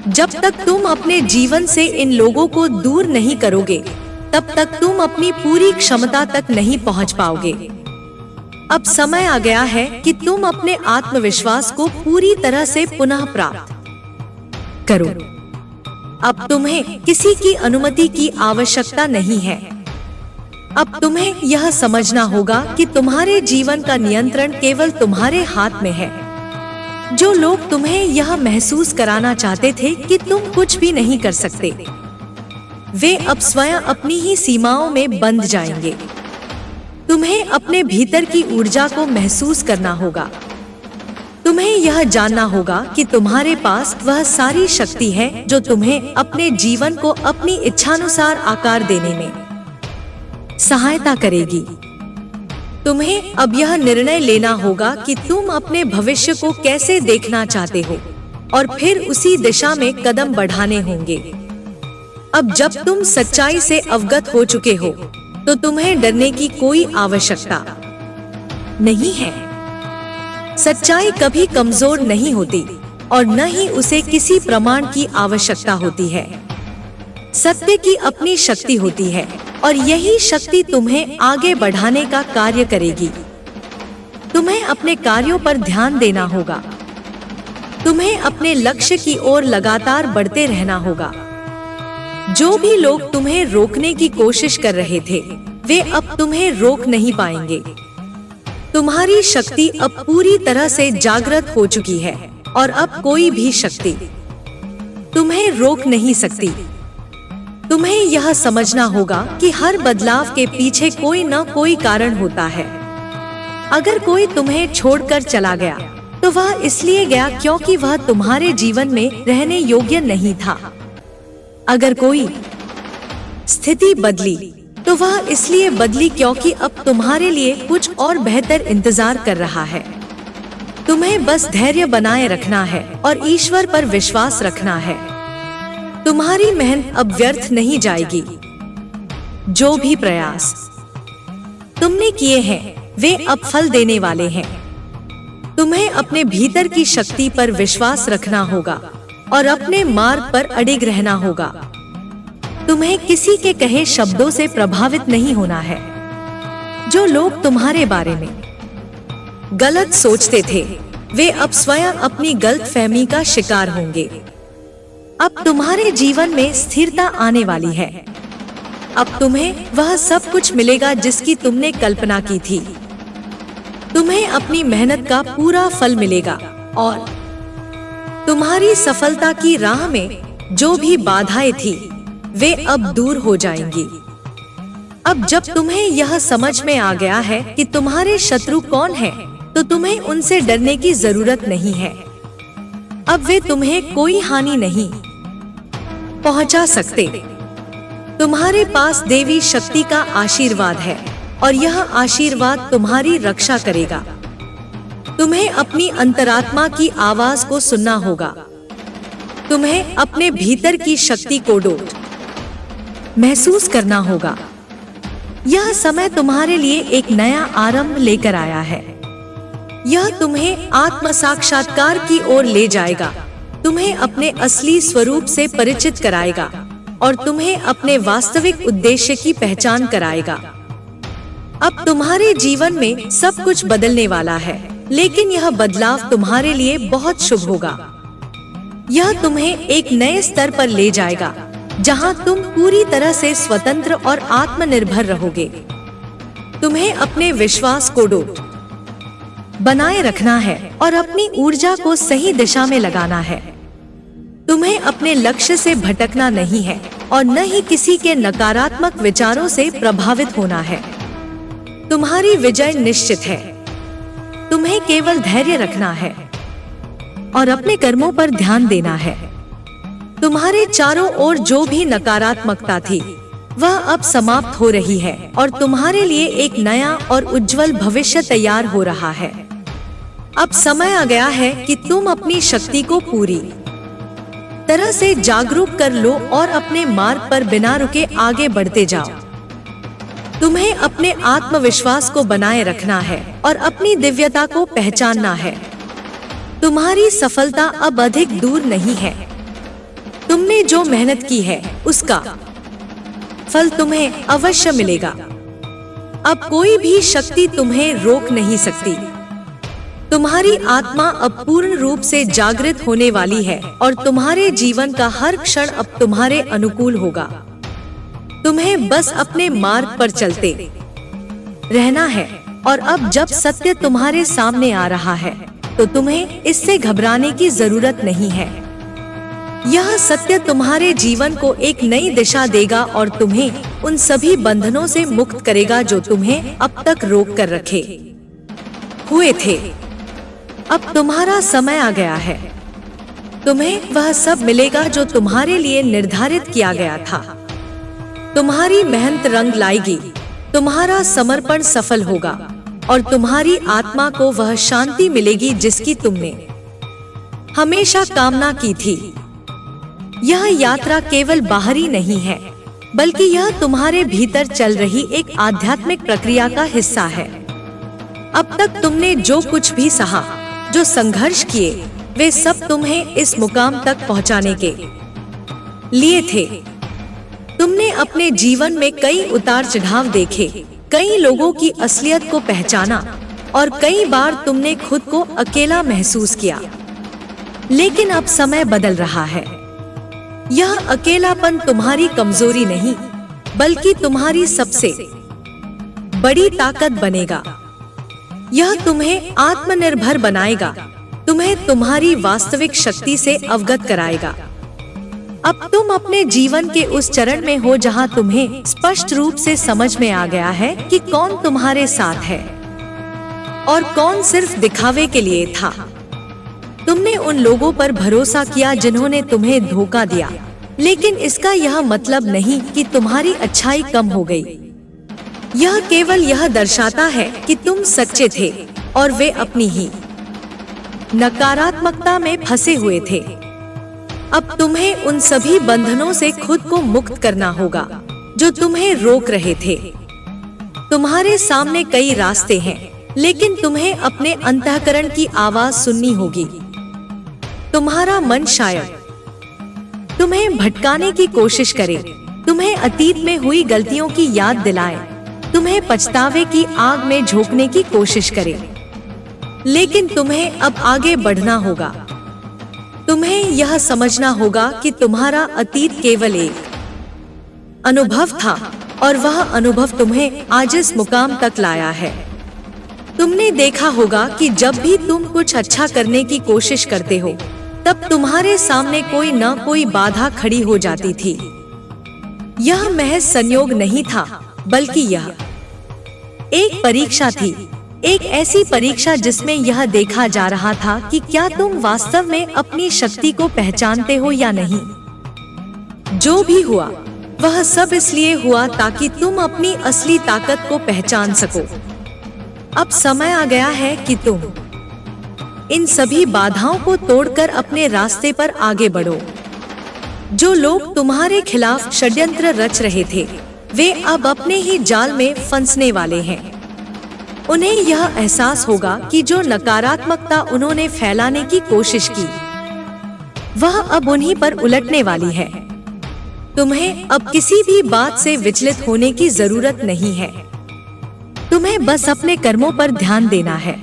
जब तक तुम अपने जीवन से इन लोगों को दूर नहीं करोगे, तब तक तुम अपनी पूरी क्षमता तक नहीं पहुंच पाओगे। अब समय आ गया है कि तुम अपने आत्मविश्वास को पूरी तरह से पुनः प्राप्त करो। अब तुम्हें किसी की अनुमति की आवश्यकता नहीं है। अब तुम्हें यह समझना होगा कि तुम्हारे जीवन का नियंत्रण केवल तुम्हारे हाथ में है। जो लोग तुम्हें यह महसूस कराना चाहते थे कि तुम कुछ भी नहीं कर सकते, वे अब स्वयं अपनी ही सीमाओं में बंध जाएंगे। तुम्हें अपने भीतर की ऊर्जा को महसूस करना होगा। तुम्हें यह जानना होगा कि तुम्हारे पास वह सारी शक्ति है जो तुम्हें अपने जीवन को अपनी इच्छानुसार आकार देने में सहायता करेगी। तुम्हें अब यह निर्णय लेना होगा कि तुम अपने भविष्य को कैसे देखना चाहते हो और फिर उसी दिशा में कदम बढ़ाने होंगे। अब जब तुम सच्चाई से अवगत हो चुके हो तो तुम्हें डरने की कोई आवश्यकता नहीं है। सच्चाई कभी कमजोर नहीं होती और न ही उसे किसी प्रमाण की आवश्यकता होती है। सत्य की अपनी शक्ति होती है और यही शक्ति तुम्हें आगे बढ़ाने का कार्य करेगी। तुम्हें अपने कार्यों पर ध्यान देना होगा। तुम्हें अपने लक्ष्य की ओर लगातार बढ़ते रहना होगा। जो भी लोग तुम्हें रोकने की कोशिश कर रहे थे, वे अब तुम्हें रोक नहीं पाएंगे। तुम्हारी शक्ति अब पूरी तरह से जागृत हो चुकी है और अब कोई भी शक्ति तुम्हें रोक नहीं सकती। तुम्हें यह समझना होगा कि हर बदलाव के पीछे कोई न कोई कारण होता है। अगर कोई तुम्हें छोड़कर चला गया तो वह इसलिए गया क्योंकि वह तुम्हारे जीवन में रहने योग्य नहीं था। अगर कोई स्थिति बदली तो वह इसलिए बदली क्योंकि अब तुम्हारे लिए कुछ और बेहतर इंतजार कर रहा है। तुम्हें बस धैर्य बनाए रखना है और ईश्वर पर विश्वास रखना है। तुम्हारी मेहनत अब व्यर्थ नहीं जाएगी। जो भी प्रयास तुमने किए हैं वे अब फल देने वाले हैं। तुम्हें अपने भीतर की शक्ति पर विश्वास रखना होगा और अपने मार्ग पर अडिग रहना होगा। तुम्हें किसी के कहे शब्दों से प्रभावित नहीं होना है। जो लोग तुम्हारे बारे में गलत सोचते थे, वे अब स्वयं अपनी गलतफहमी का शिकार होंगे। अब तुम्हारे जीवन में स्थिरता आने वाली है। अब तुम्हें वह सब कुछ मिलेगा जिसकी तुमने कल्पना की थी। तुम्हें अपनी मेहनत का पूरा फल मिलेगा और तुम्हारी सफलता की राह में जो भी बाधाएं थी, वे अब दूर हो जाएंगी। अब जब तुम्हें यह समझ में आ गया है कि तुम्हारे शत्रु कौन हैं, तो तुम्हें उनसे डरने की जरूरत नहीं है। अब वे तुम्हें कोई हानि नहीं पहुंचा सकते। तुम्हारे पास देवी शक्ति का आशीर्वाद है और यह आशीर्वाद तुम्हारी रक्षा करेगा। तुम्हें अपनी अंतरात्मा की आवाज को सुनना होगा। तुम्हें अपने भीतर की शक्ति को महसूस करना होगा। यह समय तुम्हारे लिए एक नया आरंभ लेकर आया है। यह तुम्हें आत्म साक्षात्कार की ओर ले जाएगा, तुम्हें अपने असली स्वरूप से परिचित कराएगा और तुम्हें अपने वास्तविक उद्देश्य की पहचान कराएगा। अब तुम्हारे जीवन में सब कुछ बदलने वाला है, लेकिन यह बदलाव तुम्हारे लिए बहुत शुभ होगा। यह तुम्हें एक नए स्तर पर ले जाएगा, जहां तुम पूरी तरह से स्वतंत्र और आत्मनिर्भर रहोगे। तुम्हें अपने विश्वास को बनाए रखना है और अपनी ऊर्जा को सही दिशा में लगाना है। तुम्हें अपने लक्ष्य से भटकना नहीं है और न ही किसी के नकारात्मक विचारों से प्रभावित होना है। तुम्हारी विजय निश्चित है। तुम्हें केवल धैर्य रखना है और अपने कर्मों पर ध्यान देना है। तुम्हारे चारों ओर जो भी नकारात्मकता थी, वह अब समाप्त हो रही है और तुम्हारे लिए एक नया और उज्जवल भविष्य तैयार हो रहा है। अब समय आ गया है कि तुम अपनी शक्ति को पूरी तरह से जागरूक कर लो और अपने मार्ग पर बिना रुके आगे बढ़ते जाओ। तुम्हें अपने आत्मविश्वास को बनाए रखना है और अपनी दिव्यता को पहचानना है। तुम्हारी सफलता अब अधिक दूर नहीं है। तुमने जो मेहनत की है, उसका फल तुम्हें अवश्य मिलेगा। अब कोई भी शक्ति तुम्हें रोक नहीं सकती। तुम्हारी आत्मा अब पूर्ण रूप से जागृत होने वाली है और तुम्हारे जीवन का हर क्षण अब तुम्हारे अनुकूल होगा। तुम्हें बस अपने मार्ग पर चलते रहना है और अब जब सत्य तुम्हारे सामने आ रहा है तो तुम्हें इससे घबराने की जरूरत नहीं है। यह सत्य तुम्हारे जीवन को एक नई दिशा देगा और तुम्हें उन सभी बंधनों से मुक्त करेगा जो तुम्हें अब तक रोक कर रखे हुए थे। अब तुम्हारा समय आ गया है। तुम्हें वह सब मिलेगा जो तुम्हारे लिए निर्धारित किया गया था। तुम्हारी मेहनत रंग लाएगी, तुम्हारा समर्पण सफल होगा और तुम्हारी आत्मा को वह शांति मिलेगी जिसकी तुमने हमेशा कामना की थी। यह यात्रा केवल बाहरी नहीं है, बल्कि यह तुम्हारे भीतर चल रही एक आध्यात्मिक प्रक्रिया का हिस्सा है। अब तक तुमने जो कुछ भी सहा, जो संघर्ष किए, वे सब तुम्हें इस मुकाम तक पहुंचाने के लिए थे। तुमने अपने जीवन में कई उतार चढ़ाव देखे, कई लोगों की असलियत को पहचाना और कई बार तुमने खुद को अकेला महसूस किया। लेकिन अब समय बदल रहा है। यह अकेलापन तुम्हारी कमजोरी नहीं, बल्कि तुम्हारी सबसे बड़ी ताकत बनेगा। यह तुम्हें आत्मनिर्भर बनाएगा, तुम्हें तुम्हारी वास्तविक शक्ति से अवगत कराएगा। अब तुम अपने जीवन के उस चरण में हो जहां तुम्हें स्पष्ट रूप से समझ में आ गया है कि कौन तुम्हारे साथ है और कौन सिर्फ दिखावे के लिए था। तुमने उन लोगों पर भरोसा किया जिन्होंने तुम्हें धोखा दिया, लेकिन इसका यह मतलब नहीं कि तुम्हारी अच्छाई कम हो गई। यह केवल यह दर्शाता है कि तुम सच्चे थे और वे अपनी ही नकारात्मकता में फंसे हुए थे। अब तुम्हें उन सभी बंधनों से खुद को मुक्त करना होगा जो तुम्हें रोक रहे थे। तुम्हारे सामने कई रास्ते हैं, लेकिन तुम्हें अपने अंतःकरण की आवाज सुननी होगी। तुम्हारा मन शायद तुम्हें भटकाने की कोशिश करे, तुम्हें अतीत में हुई गलतियों की याद दिलाए, तुम्हें पछतावे की आग में झोंकने की कोशिश करे। लेकिन तुम्हें अब आगे बढ़ना होगा। तुम्हें यह समझना होगा कि तुम्हारा अतीत केवल एक अनुभव था और वह अनुभव तुम्हें आज इस मुकाम तक लाया है। तुमने देखा होगा कि जब भी तुम कुछ अच्छा करने की कोशिश करते हो, तब तुम्हारे सामने कोई न कोई बाधा खड़ी हो जाती थी। यह महज संयोग नहीं था, बल्कि यह एक परीक्षा थी, एक ऐसी परीक्षा जिसमें यह देखा जा रहा था कि क्या तुम वास्तव में अपनी शक्ति को पहचानते हो या नहीं। जो भी हुआ, वह सब इसलिए हुआ ताकि तुम अपनी असली ताकत को पहचान सको। अब समय आ गया है कि तुम इन सभी बाधाओं को तोड़कर अपने रास्ते पर आगे बढ़ो। जो लोग तुम्हारे खिलाफ षड्यंत्र रच रहे थे, वे अब अपने ही जाल में फंसने वाले हैं। उन्हें यह एहसास होगा कि जो नकारात्मकता उन्होंने फैलाने की कोशिश की, वह अब उन्हीं पर उलटने वाली है। तुम्हें अब किसी भी बात से विचलित होने की जरूरत नहीं है। तुम्हें बस अपने कर्मों पर ध्यान देना है।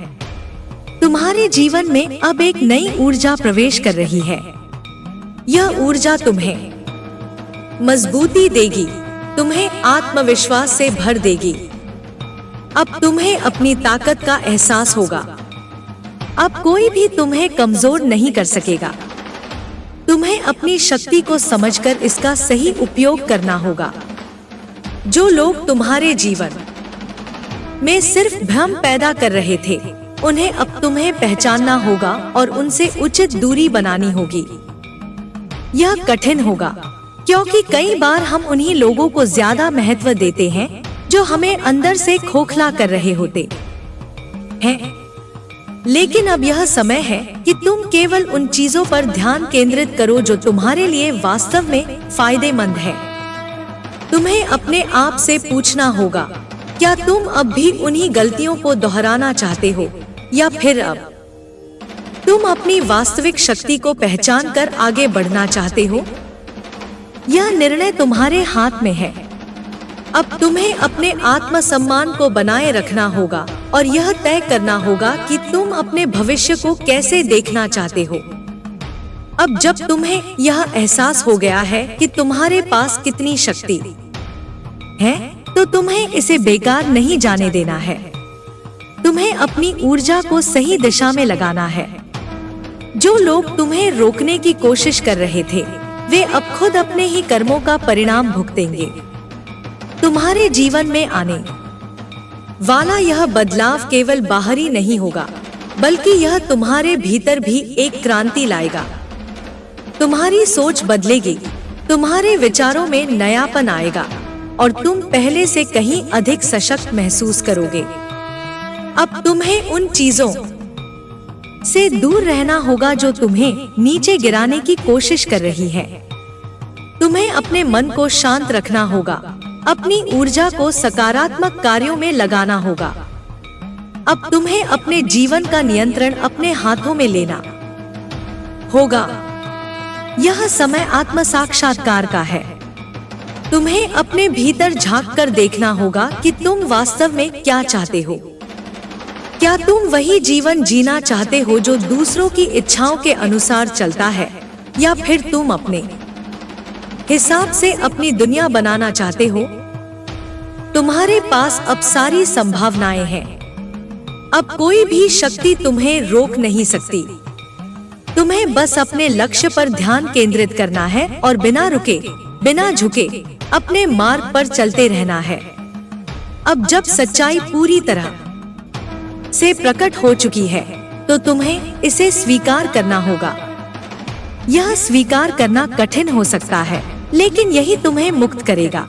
तुम्हारे जीवन में अब एक नई ऊर्जा प्रवेश कर रही है। यह ऊर्जा तुम्हें मजबूती देगी, तुम्हें आत्मविश्वास से भर देगी। अब तुम्हें अपनी ताकत का एहसास होगा। अब कोई भी तुम्हें कमजोर नहीं कर सकेगा। तुम्हें अपनी शक्ति को समझकर इसका सही उपयोग करना होगा। जो लोग तुम्हारे जीवन में सिर्फ भ्रम पैदा कर रहे थे, उन्हें अब तुम्हें पहचानना होगा और उनसे उचित दूरी बनानी होगी। यह कठिन होगा, क्योंकि कई बार हम उन्हीं लोगों को ज्यादा महत्व देते हैं जो हमें अंदर से खोखला कर रहे होते हैं। लेकिन अब यह समय है कि तुम केवल उन चीजों पर ध्यान केंद्रित करो जो तुम्हारे लिए वास्तव में फायदेमंद है। तुम्हें अपने आप से पूछना होगा, क्या तुम अब भी उन्हीं गलतियों को दोहराना चाहते हो, या फिर अब तुम अपनी वास्तविक शक्ति को पहचान कर आगे बढ़ना चाहते हो? यह निर्णय तुम्हारे हाथ में है। अब तुम्हें अपने आत्मसम्मान को बनाए रखना होगा और यह तय करना होगा कि तुम अपने भविष्य को कैसे देखना चाहते हो। अब जब तुम्हें यह एहसास हो गया है कि तुम्हारे पास कितनी शक्ति है, तो तुम्हें इसे बेकार नहीं जाने देना है। तुम्हें अपनी ऊर्जा को सही दिशा में लगाना है। जो लोग तुम्हें रोकने की कोशिश कर रहे थे, वे अब खुद अपने ही कर्मों का परिणाम भुगतेंगे। तुम्हारे जीवन में आने वाला यह बदलाव केवल बाहरी नहीं होगा, बल्कि यह तुम्हारे भीतर भी एक क्रांति लाएगा। तुम्हारी सोच बदलेगी, तुम्हारे विचारों में नयापन आएगा और तुम पहले से कहीं अधिक सशक्त महसूस करोगे। अब तुम्हें उन चीजों से दूर रहना होगा जो तुम्हें नीचे गिराने की कोशिश कर रही है। तुम्हें अपने मन को शांत रखना होगा, अपनी ऊर्जा को सकारात्मक कार्यों में लगाना होगा। अब तुम्हें अपने जीवन का नियंत्रण अपने हाथों में लेना होगा। यह समय आत्म साक्षात्कार का है। तुम्हें अपने भीतर झांक कर देखना होगा कि तुम वास्तव में क्या चाहते हो। क्या तुम वही जीवन जीना चाहते हो जो दूसरों की इच्छाओं के अनुसार चलता है, या फिर तुम अपने हिसाब से अपनी दुनिया बनाना चाहते हो? तुम्हारे पास अब सारी संभावनाएं हैं। अब कोई भी शक्ति तुम्हें रोक नहीं सकती। तुम्हें बस अपने लक्ष्य पर ध्यान केंद्रित करना है और बिना रुके, बिना झुके अपने मार्ग पर चलते रहना है। अब जब सच्चाई पूरी तरह से प्रकट हो चुकी है, तो तुम्हें इसे स्वीकार करना होगा। यह स्वीकार करना कठिन हो सकता है, लेकिन यही तुम्हें मुक्त करेगा।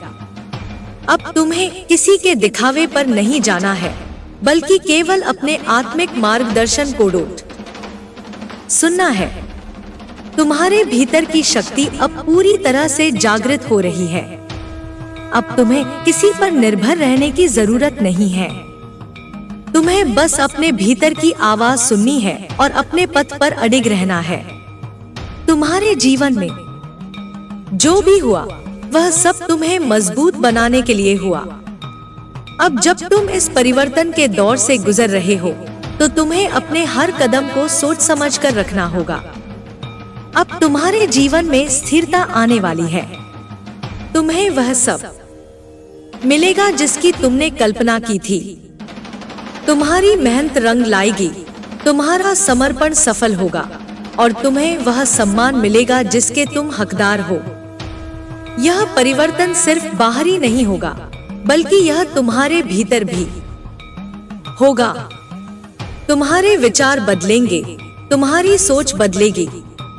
अब तुम्हें किसी के दिखावे पर नहीं जाना है, बल्कि केवल अपने आत्मिक मार्गदर्शन को डोट सुनना है। तुम्हारे भीतर की शक्ति अब पूरी तरह से जागृत हो रही है। अब तुम्हें किसी पर निर्भर रहने की जरूरत नहीं है। तुम्हें बस अपने भीतर की आवाज सुननी है और अपने पथ पर अडिग रहना है। तुम्हारे जीवन में जो भी हुआ, वह सब तुम्हें मजबूत बनाने के लिए हुआ। अब जब तुम इस परिवर्तन के दौर से गुजर रहे हो, तो तुम्हें अपने हर कदम को सोच समझ कर रखना होगा। अब तुम्हारे जीवन में स्थिरता आने वाली है। तुम्हें वह सब मिलेगा जिसकी तुमने कल्पना की थी। तुम्हारी मेहनत रंग लाएगी, तुम्हारा समर्पण सफल होगा और तुम्हें वह सम्मान मिलेगा जिसके तुम हकदार हो। यह परिवर्तन सिर्फ बाहरी नहीं होगा, बल्कि यह तुम्हारे भीतर भी होगा। तुम्हारे विचार बदलेंगे, तुम्हारी सोच बदलेगी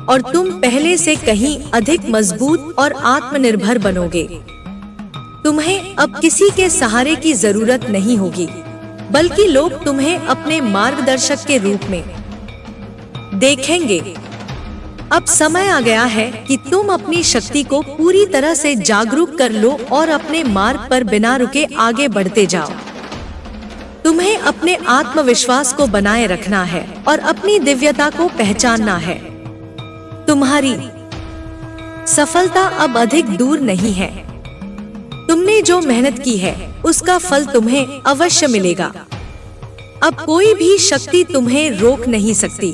और तुम पहले से कहीं अधिक मजबूत और आत्मनिर्भर बनोगे। तुम्हें अब किसी के सहारे की जरूरत नहीं होगी, बल्कि लोग तुम्हें अपने मार्गदर्शक के रूप में देखेंगे। अब समय आ गया है कि तुम अपनी शक्ति को पूरी तरह से जागरूक कर लो और अपने मार्ग पर बिना रुके आगे बढ़ते जाओ। तुम्हें अपने आत्मविश्वास को बनाए रखना है और अपनी दिव्यता को पहचानना है। तुम्हारी सफलता अब अधिक दूर नहीं है। तुमने जो मेहनत की है, उसका फल तुम्हें अवश्य मिलेगा। अब कोई भी शक्ति तुम्हें रोक नहीं सकती।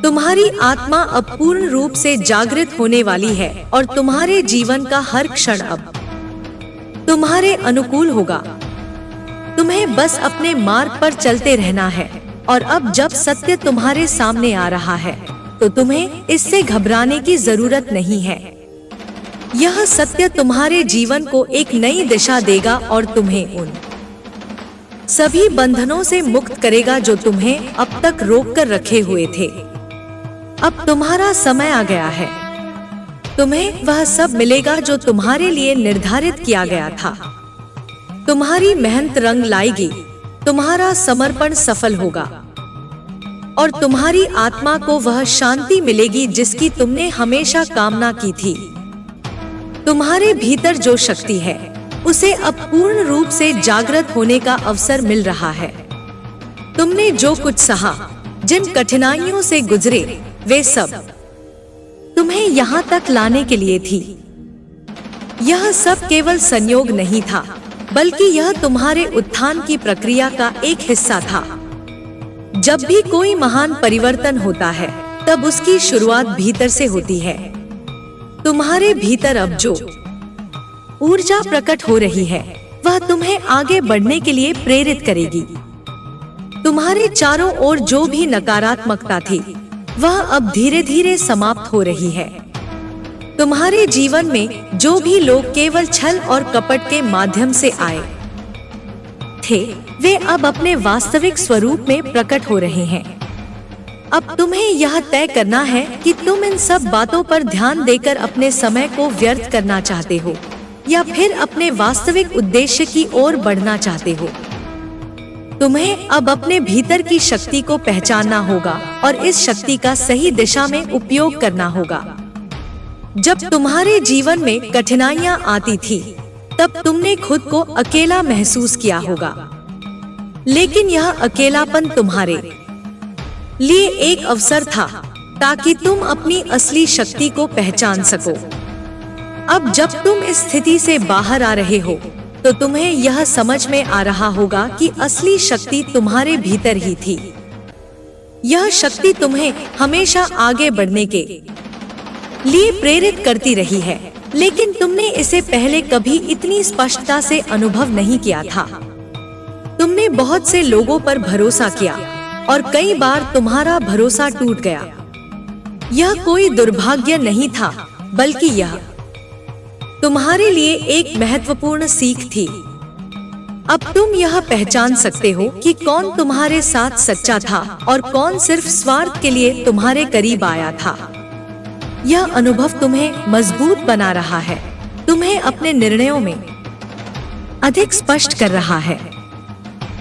तुम्हारी आत्मा अब पूर्ण रूप से जागृत होने वाली है और तुम्हारे जीवन का हर क्षण अब तुम्हारे अनुकूल होगा। तुम्हें बस अपने मार्ग पर चलते रहना है और अब जब सत्य तुम्हारे सामने आ रहा है, तो तुम्हें इससे घबराने की जरूरत नहीं है। यह सत्य तुम्हारे जीवन को एक नई दिशा देगा और तुम्हें उन सभी बंधनों से मुक्त करेगा जो तुम्हें अब तक रोक कर रखे हुए थे। अब तुम्हारा समय आ गया है। तुम्हें वह सब मिलेगा जो तुम्हारे लिए निर्धारित किया गया था। तुम्हारी मेहनत रंग लाएगी, तुम्हारा समर्पण सफल होगा और तुम्हारी आत्मा को वह शांति मिलेगी जिसकी तुमने हमेशा कामना की थी। तुम्हारे भीतर जो शक्ति है, उसे अब पूर्ण रूप से जागृत होने का अवसर मिल रहा है। तुमने जो कुछ सहा, जिन कठिनाइयों से गुजरे, वे सब तुम्हें यहाँ तक लाने के लिए थी। यह सब केवल संयोग नहीं था, बल्कि यह तुम्हारे उत्थान की प्रक्रिया का एक हिस्सा था। जब भी कोई महान परिवर्तन होता है, तब उसकी शुरुआत भीतर से होती है। तुम्हारे भीतर अब जो ऊर्जा प्रकट हो रही है, वह तुम्हें आगे बढ़ने के लिए प्रेरित करेगी। तुम्हारे चारों ओर जो भी नकारात्मकता थी, वह अब धीरे धीरे समाप्त हो रही है। तुम्हारे जीवन में जो भी लोग केवल छल और कपट के माध्यम से आए थे, वे अब अपने वास्तविक स्वरूप में प्रकट हो रहे हैं। अब तुम्हें यह तय करना है कि तुम इन सब बातों पर ध्यान देकर अपने समय को व्यर्थ करना चाहते हो या फिर अपने वास्तविक उद्देश्य की ओर बढ़ना चाहते हो। तुम्हें अब अपने भीतर की शक्ति को पहचानना होगा और इस शक्ति का सही दिशा में उपयोग करना होगा। जब तुम्हारे जीवन में कठिनाइयां आती थी, तब तुमने खुद को अकेला महसूस किया होगा, लेकिन यह अकेलापन तुम्हारे लिए एक अवसर था ताकि तुम अपनी असली शक्ति को पहचान सको। अब जब तुम इस स्थिति से बाहर आ रहे हो, तो तुम्हें यह समझ में आ रहा होगा कि असली शक्ति तुम्हारे भीतर ही थी। यह शक्ति तुम्हें हमेशा आगे बढ़ने के लिए प्रेरित करती रही है, लेकिन तुमने इसे पहले कभी इतनी स्पष्टता से अनुभव नहीं किया था। तुमने बहुत से लोगों पर भरोसा किया और कई बार तुम्हारा भरोसा टूट गया। यह कोई दुर्भाग्य नहीं था, बल्कि यह तुम्हारे लिए एक महत्वपूर्ण सीख थी। अब तुम यह पहचान सकते हो कि कौन तुम्हारे साथ सच्चा था और कौन सिर्फ स्वार्थ के लिए तुम्हारे करीब आया था। यह अनुभव तुम्हें मजबूत बना रहा है, तुम्हें अपने निर्णयों में अधिक स्पष्ट कर रहा है।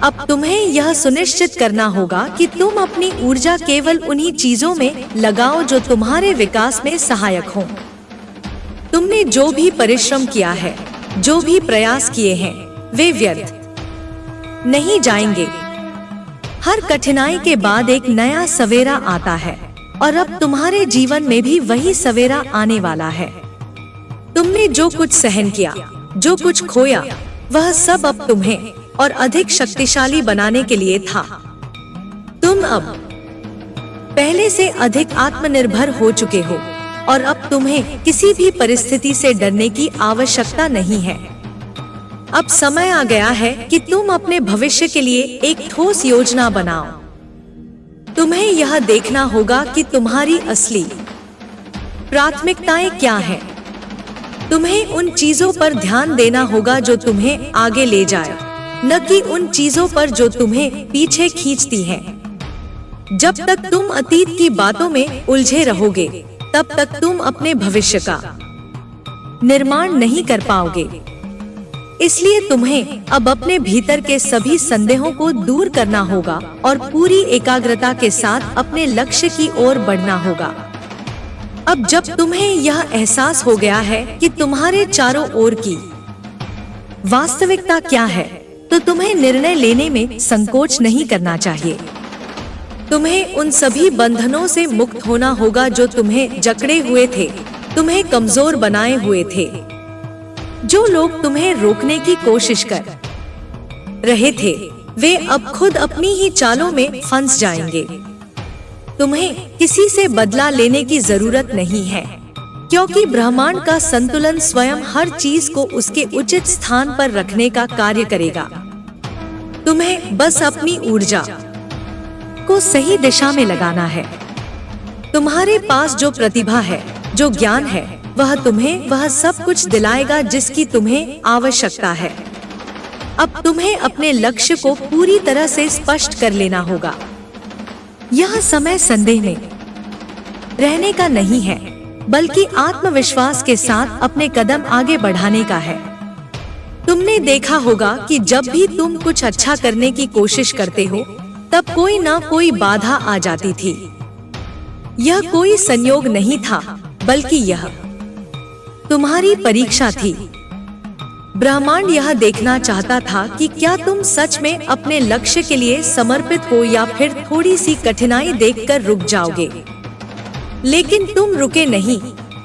अब तुम्हें यह सुनिश्चित करना होगा कि तुम अपनी ऊर्जा केवल उन्हीं चीजों में लगाओ जो तुम्हारे विकास में सहायक हों। तुमने जो भी परिश्रम किया है, जो भी प्रयास किए हैं, वे व्यर्थ नहीं जाएंगे। हर कठिनाई के बाद एक नया सवेरा आता है और अब तुम्हारे जीवन में भी वही सवेरा आने वाला है। तुमने जो कुछ सहन किया, जो कुछ खोया, वह सब अब तुम्हें और अधिक शक्तिशाली बनाने के लिए था। तुम अब पहले से अधिक आत्मनिर्भर हो चुके हो और अब तुम्हें किसी भी परिस्थिति से डरने की आवश्यकता नहीं है। अब समय आ गया है कि तुम अपने भविष्य के लिए एक ठोस योजना बनाओ। तुम्हें यह देखना होगा कि तुम्हारी असली प्राथमिकताएं क्या हैं। तुम्हें उन चीजों पर ध्यान देना होगा जो तुम्हें आगे ले जाए, न कि उन चीजों पर जो तुम्हें पीछे खींचती हैं। जब तक तुम अतीत की बातों में उलझे रहोगे, तब तक तुम अपने भविष्य का निर्माण नहीं कर पाओगे। इसलिए तुम्हें अब अपने भीतर के सभी संदेहों को दूर करना होगा और पूरी एकाग्रता के साथ अपने लक्ष्य की ओर बढ़ना होगा। अब जब तुम्हें यह एहसास हो गया है कि तुम्हारे चारों ओर की वास्तविकता क्या है, तो तुम्हें निर्णय लेने में संकोच नहीं करना चाहिए। तुम्हें उन सभी बंधनों से मुक्त होना होगा जो तुम्हें जकड़े हुए थे, तुम्हें कमजोर बनाए हुए थे। जो लोग तुम्हें रोकने की कोशिश कर रहे थे, वे अब खुद अपनी ही चालों में फंस जाएंगे। तुम्हें किसी से बदला लेने की जरूरत नहीं है, क्योंकि ब्रह्मांड का संतुलन स्वयं हर चीज को उसके उचित स्थान पर रखने का कार्य करेगा। तुम्हें बस अपनी ऊर्जा को सही दिशा में लगाना है। तुम्हारे पास जो प्रतिभा है, जो ज्ञान है, वह तुम्हें वह सब कुछ दिलाएगा जिसकी तुम्हें आवश्यकता है। अब तुम्हें अपने लक्ष्य को पूरी तरह से स्पष्ट कर लेना होगा। यह समय संदेह में रहने का नहीं है, बल्कि आत्मविश्वास के साथ अपने कदम आगे बढ़ाने का है। तुमने देखा होगा कि जब भी तुम कुछ अच्छा करने की कोशिश करते हो, तब कोई ना कोई बाधा आ जाती थी। यह कोई संयोग नहीं था, बल्कि यह तुम्हारी परीक्षा थी। ब्रह्मांड यह देखना चाहता था कि क्या तुम सच में अपने लक्ष्य के लिए समर्पित हो या फिर थोड़ी सी कठिनाई देखकर रुक जाओगे। लेकिन तुम रुके नहीं,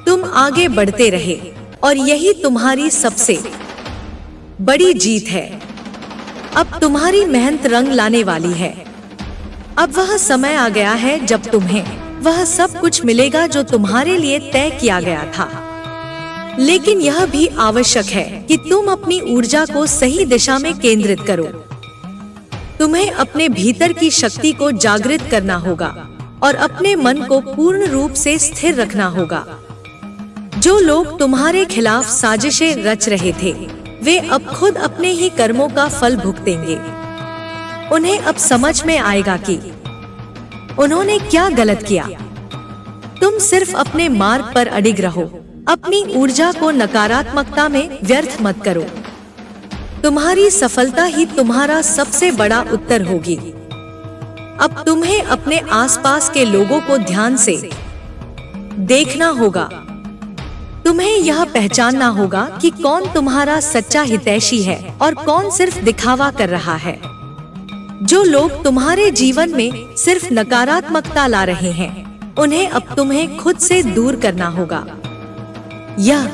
तुम आगे बढ़ते रहे और यही तुम्हारी सबसे बड़ी जीत है। अब तुम्हारी मेहनत रंग लाने वाली है। अब वह समय आ गया है जब तुम्हें वह सब कुछ मिलेगा जो तुम्हारे लिए तय किया गया था। लेकिन यह भी आवश्यक है कि तुम अपनी ऊर्जा को सही दिशा में केंद्रित करो। तुम्हें अपने भीतर की शक्ति को जागृत करना होगा और अपने मन को पूर्ण रूप से स्थिर रखना होगा। जो लोग तुम्हारे खिलाफ साजिशें रच रहे थे, वे अब खुद अपने ही कर्मों का फल भुगतेंगे। उन्हें अब समझ में आएगा कि उन्होंने क्या गलत किया। तुम सिर्फ अपने मार्ग पर अडिग रहो। अपनी ऊर्जा को नकारात्मकता में व्यर्थ मत करो। तुम्हारी सफलता ही तुम्हारा सबसे बड़ा उत्तर होगी। अब तुम्हें अपने आसपास के लोगों को ध्यान से देखना होगा। तुम्हें यह पहचानना होगा कि कौन तुम्हारा सच्चा हितैषी है और कौन सिर्फ दिखावा कर रहा है। जो लोग तुम्हारे जीवन में सिर्फ नकारात्मकता ला रहे हैं, उन्हें अब तुम्हें खुद से दूर करना होगा। यह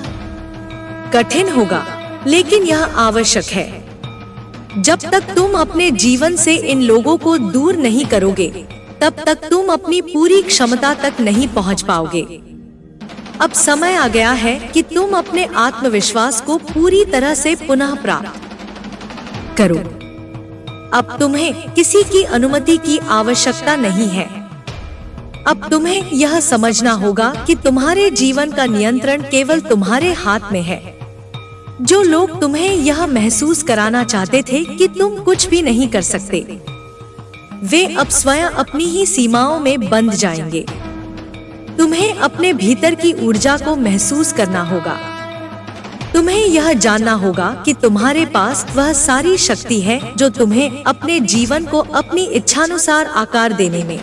कठिन होगा, लेकिन यह आवश्यक है। जब तक तुम अपने जीवन से इन लोगों को दूर नहीं करोगे, तब तक तुम अपनी पूरी क्षमता तक नहीं पहुंच पाओगे। अब समय आ गया है कि तुम अपने आत्मविश्वास को पूरी तरह से पुनः प्राप्त करो। अब तुम्हें किसी की अनुमति की आवश्यकता नहीं है। अब तुम्हें यह समझना होगा कि तुम्हारे जीवन का नियंत्रण केवल तुम्हारे हाथ में है। जो लोग तुम्हें यह महसूस कराना चाहते थे कि तुम कुछ भी नहीं कर सकते, वे अब स्वयं अपनी ही सीमाओं में बंध जाएंगे। तुम्हें अपने भीतर की ऊर्जा को महसूस करना होगा। तुम्हें यह जानना होगा कि तुम्हारे पास वह सारी शक्ति है जो तुम्हें अपने जीवन को अपनी इच्छानुसार आकार देने में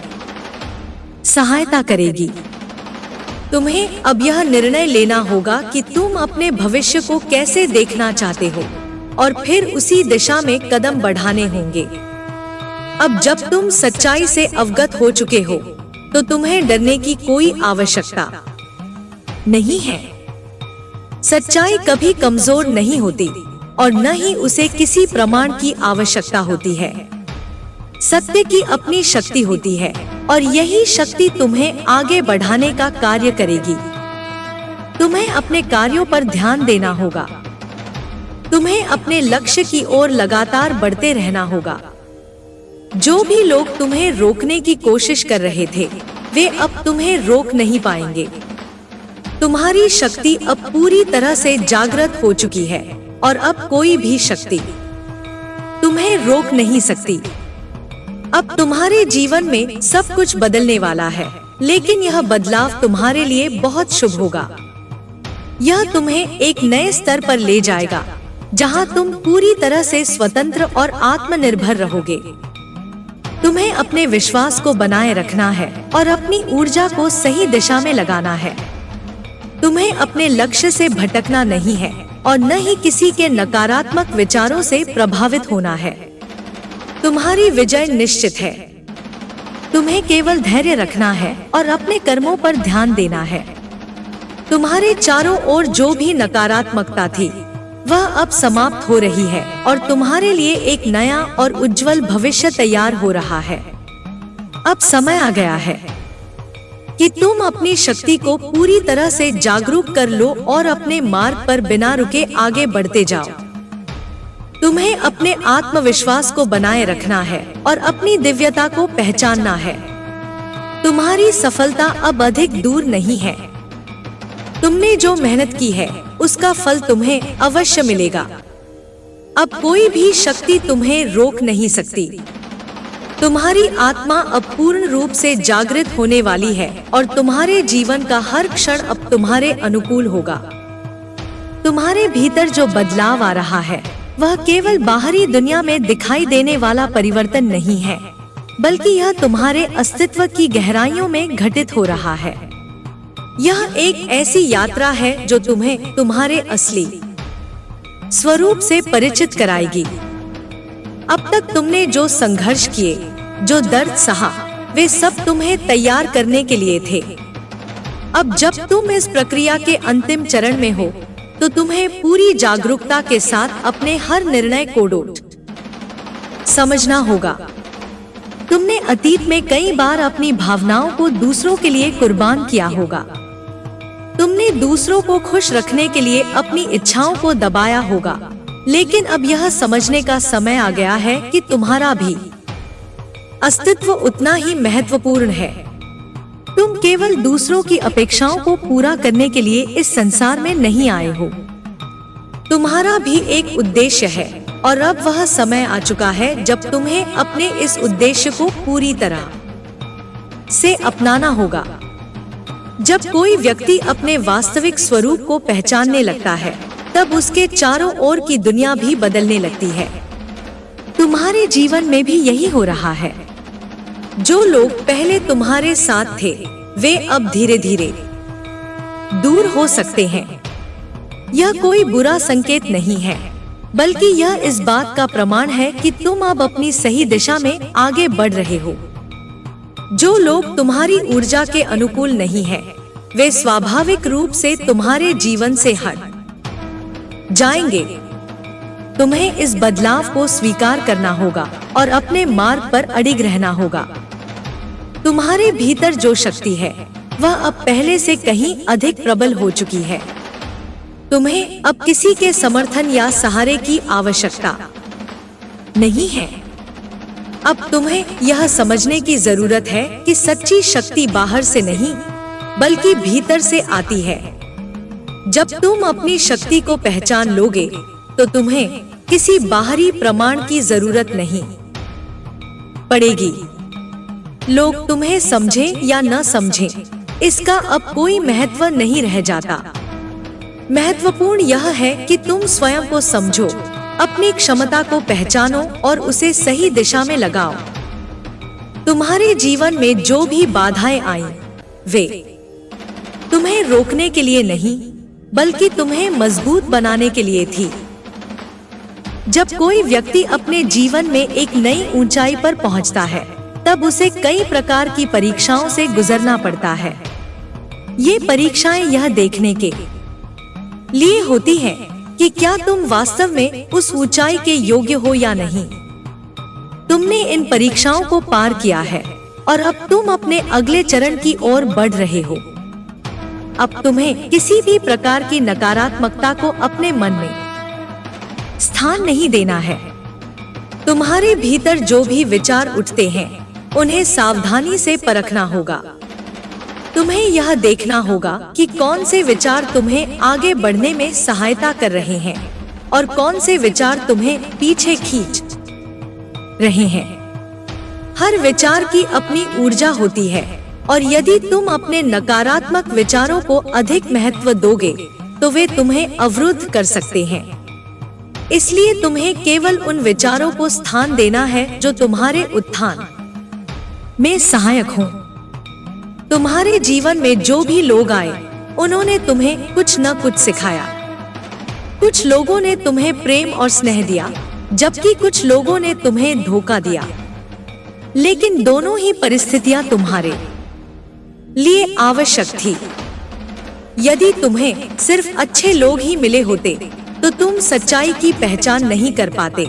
सहायता करेगी। तुम्हें अब यह निर्णय लेना होगा कि तुम अपने भविष्य को कैसे देखना चाहते हो और फिर उसी दिशा में कदम बढ़ाने होंगे। अब जब तुम सच्चाई से अवगत हो चुके हो, तो तुम्हें डरने की कोई आवश्यकता नहीं है। सच्चाई कभी कमजोर नहीं होती और न ही उसे किसी प्रमाण की आवश्यकता होती है। सत्य की अपनी शक्ति होती है और यही शक्ति तुम्हें आगे बढ़ाने का कार्य करेगी। तुम्हें अपने कार्यों पर ध्यान देना होगा। तुम्हें अपने लक्ष्य की ओर लगातार बढ़ते रहना होगा। जो भी लोग तुम्हें रोकने की कोशिश कर रहे थे, वे अब तुम्हें रोक नहीं पाएंगे। तुम्हारी शक्ति अब पूरी तरह से जागृत हो चुकी है और अब कोई भी शक्ति तुम्हें रोक नहीं सकती। अब तुम्हारे जीवन में सब कुछ बदलने वाला है, लेकिन यह बदलाव तुम्हारे लिए बहुत शुभ होगा। यह तुम्हें एक नए स्तर पर ले जाएगा, जहां तुम पूरी तरह से स्वतंत्र और आत्मनिर्भर रहोगे। तुम्हें अपने विश्वास को बनाए रखना है और अपनी ऊर्जा को सही दिशा में लगाना है। तुम्हें अपने लक्ष्य से भटकना नहीं है और न ही किसी के नकारात्मक विचारों से प्रभावित होना है। तुम्हारी विजय निश्चित है। तुम्हें केवल धैर्य रखना है और अपने कर्मों पर ध्यान देना है। तुम्हारे चारों ओर जो भी नकारात्मकता थी, वह अब समाप्त हो रही है और तुम्हारे लिए एक नया और उज्जवल भविष्य तैयार हो रहा है। अब समय आ गया है कि तुम अपनी शक्ति को पूरी तरह से जागरूक कर लो और अपने मार्ग पर बिना रुके आगे बढ़ते जाओ। तुम्हें अपने आत्मविश्वास को बनाए रखना है और अपनी दिव्यता को पहचानना है। तुम्हारी सफलता अब अधिक दूर नहीं है। तुमने जो मेहनत की है, उसका फल तुम्हें अवश्य मिलेगा। अब कोई भी शक्ति तुम्हें रोक नहीं सकती। तुम्हारी आत्मा अब पूर्ण रूप से जागृत होने वाली है और तुम्हारे जीवन का हर क्षण अब तुम्हारे अनुकूल होगा। तुम्हारे भीतर जो बदलाव आ रहा है, वह केवल बाहरी दुनिया में दिखाई देने वाला परिवर्तन नहीं है, बल्कि यह तुम्हारे अस्तित्व की गहराइयों में घटित हो रहा है। यह एक ऐसी यात्रा है जो तुम्हें तुम्हारे असली स्वरूप से परिचित कराएगी। अब तक तुमने जो संघर्ष किए, जो दर्द सहा, वे सब तुम्हें तैयार करने के लिए थे। अब जब तुम इस प्रक्रिया के अंतिम चरण में हो, तो तुम्हें पूरी जागरूकता के साथ अपने हर निर्णय को समझना होगा। तुमने अतीत में कई बार अपनी भावनाओं को दूसरों के लिए कुर्बान किया होगा। तुमने दूसरों को खुश रखने के लिए अपनी इच्छाओं को दबाया होगा, लेकिन अब यह समझने का समय आ गया है कि तुम्हारा भी अस्तित्व उतना ही महत्वपूर्ण है। तुम केवल दूसरों की अपेक्षाओं को पूरा करने के लिए इस संसार में नहीं आए हो। तुम्हारा भी एक उद्देश्य है और अब वह समय आ चुका है जब तुम्हें अपने इस उद्देश्य को पूरी तरह से अपनाना होगा। जब कोई व्यक्ति अपने वास्तविक स्वरूप को पहचानने लगता है, तब उसके चारों ओर की दुनिया भी बदलने लगती है। तुम्हारे जीवन में भी यही हो रहा है। जो लोग पहले तुम्हारे साथ थे, वे अब धीरे धीरे दूर हो सकते हैं। यह कोई बुरा संकेत नहीं है, बल्कि यह इस बात का प्रमाण है कि तुम अब अपनी सही दिशा में आगे बढ़ रहे हो। जो लोग तुम्हारी ऊर्जा के अनुकूल नहीं हैं, वे स्वाभाविक रूप से तुम्हारे जीवन से हट जाएंगे। तुम्हें इस बदलाव को स्वीकार करना होगा और अपने मार्ग पर अडिग रहना होगा। तुम्हारे भीतर जो शक्ति है, वह अब पहले से कहीं अधिक प्रबल हो चुकी है। तुम्हें अब किसी के समर्थन या सहारे की आवश्यकता नहीं है। अब तुम्हें यह समझने की जरूरत है कि सच्ची शक्ति बाहर से नहीं, बल्कि भीतर से आती है। जब तुम अपनी शक्ति को पहचान लोगे, तो तुम्हें किसी बाहरी प्रमाण की जरूरत नहीं पड़ेगी। लोग तुम्हें समझें या न समझें, इसका अब कोई महत्व नहीं रह जाता। महत्वपूर्ण यह है कि तुम स्वयं को समझो, अपनी क्षमता को पहचानो और उसे सही दिशा में लगाओ। तुम्हारे जीवन में जो भी बाधाएं आईं, वे तुम्हें रोकने के लिए नहीं, बल्कि तुम्हें मजबूत बनाने के लिए थी। जब कोई व्यक्ति अपने जीवन में एक नई ऊंचाई पर पहुंचता है, तब उसे कई प्रकार की परीक्षाओं से गुजरना पड़ता है। ये परीक्षाएं यह देखने के लिए होती हैं कि क्या तुम वास्तव में उस ऊंचाई के योग्य हो या नहीं। तुमने इन परीक्षाओं को पार किया है और अब तुम अपने अगले चरण की ओर बढ़ रहे हो। अब तुम्हें किसी भी प्रकार की नकारात्मकता को अपने मन में स्थान नहीं देना है। तुम्हारे भीतर जो भी विचार उठते हैं, उन्हें सावधानी से परखना होगा। तुम्हें यह देखना होगा कि कौन से विचार तुम्हें आगे बढ़ने में सहायता कर रहे हैं और कौन से विचार तुम्हें पीछे खींच रहे हैं। हर विचार की अपनी ऊर्जा होती है और यदि तुम अपने नकारात्मक विचारों को अधिक महत्व दोगे, तो वे तुम्हें अवरुद्ध कर सकते हैं। इसलिए तुम्हें केवल उन विचारों को स्थान देना है जो तुम्हारे उत्थान में सहायक हों। तुम्हारे जीवन में जो भी लोग आए, उन्होंने तुम्हें कुछ न कुछ सिखाया। कुछ लोगों ने तुम्हें प्रेम और स्नेह दिया, जबकि कुछ लोगों ने तुम्हें धोखा दिया। लेकिन दोनों ही परिस्थितियां तुम्हारे लिए आवश्यक थी। यदि तुम्हें सिर्फ अच्छे लोग ही मिले होते, तो तुम सच्चाई की पहचान नहीं कर पाते।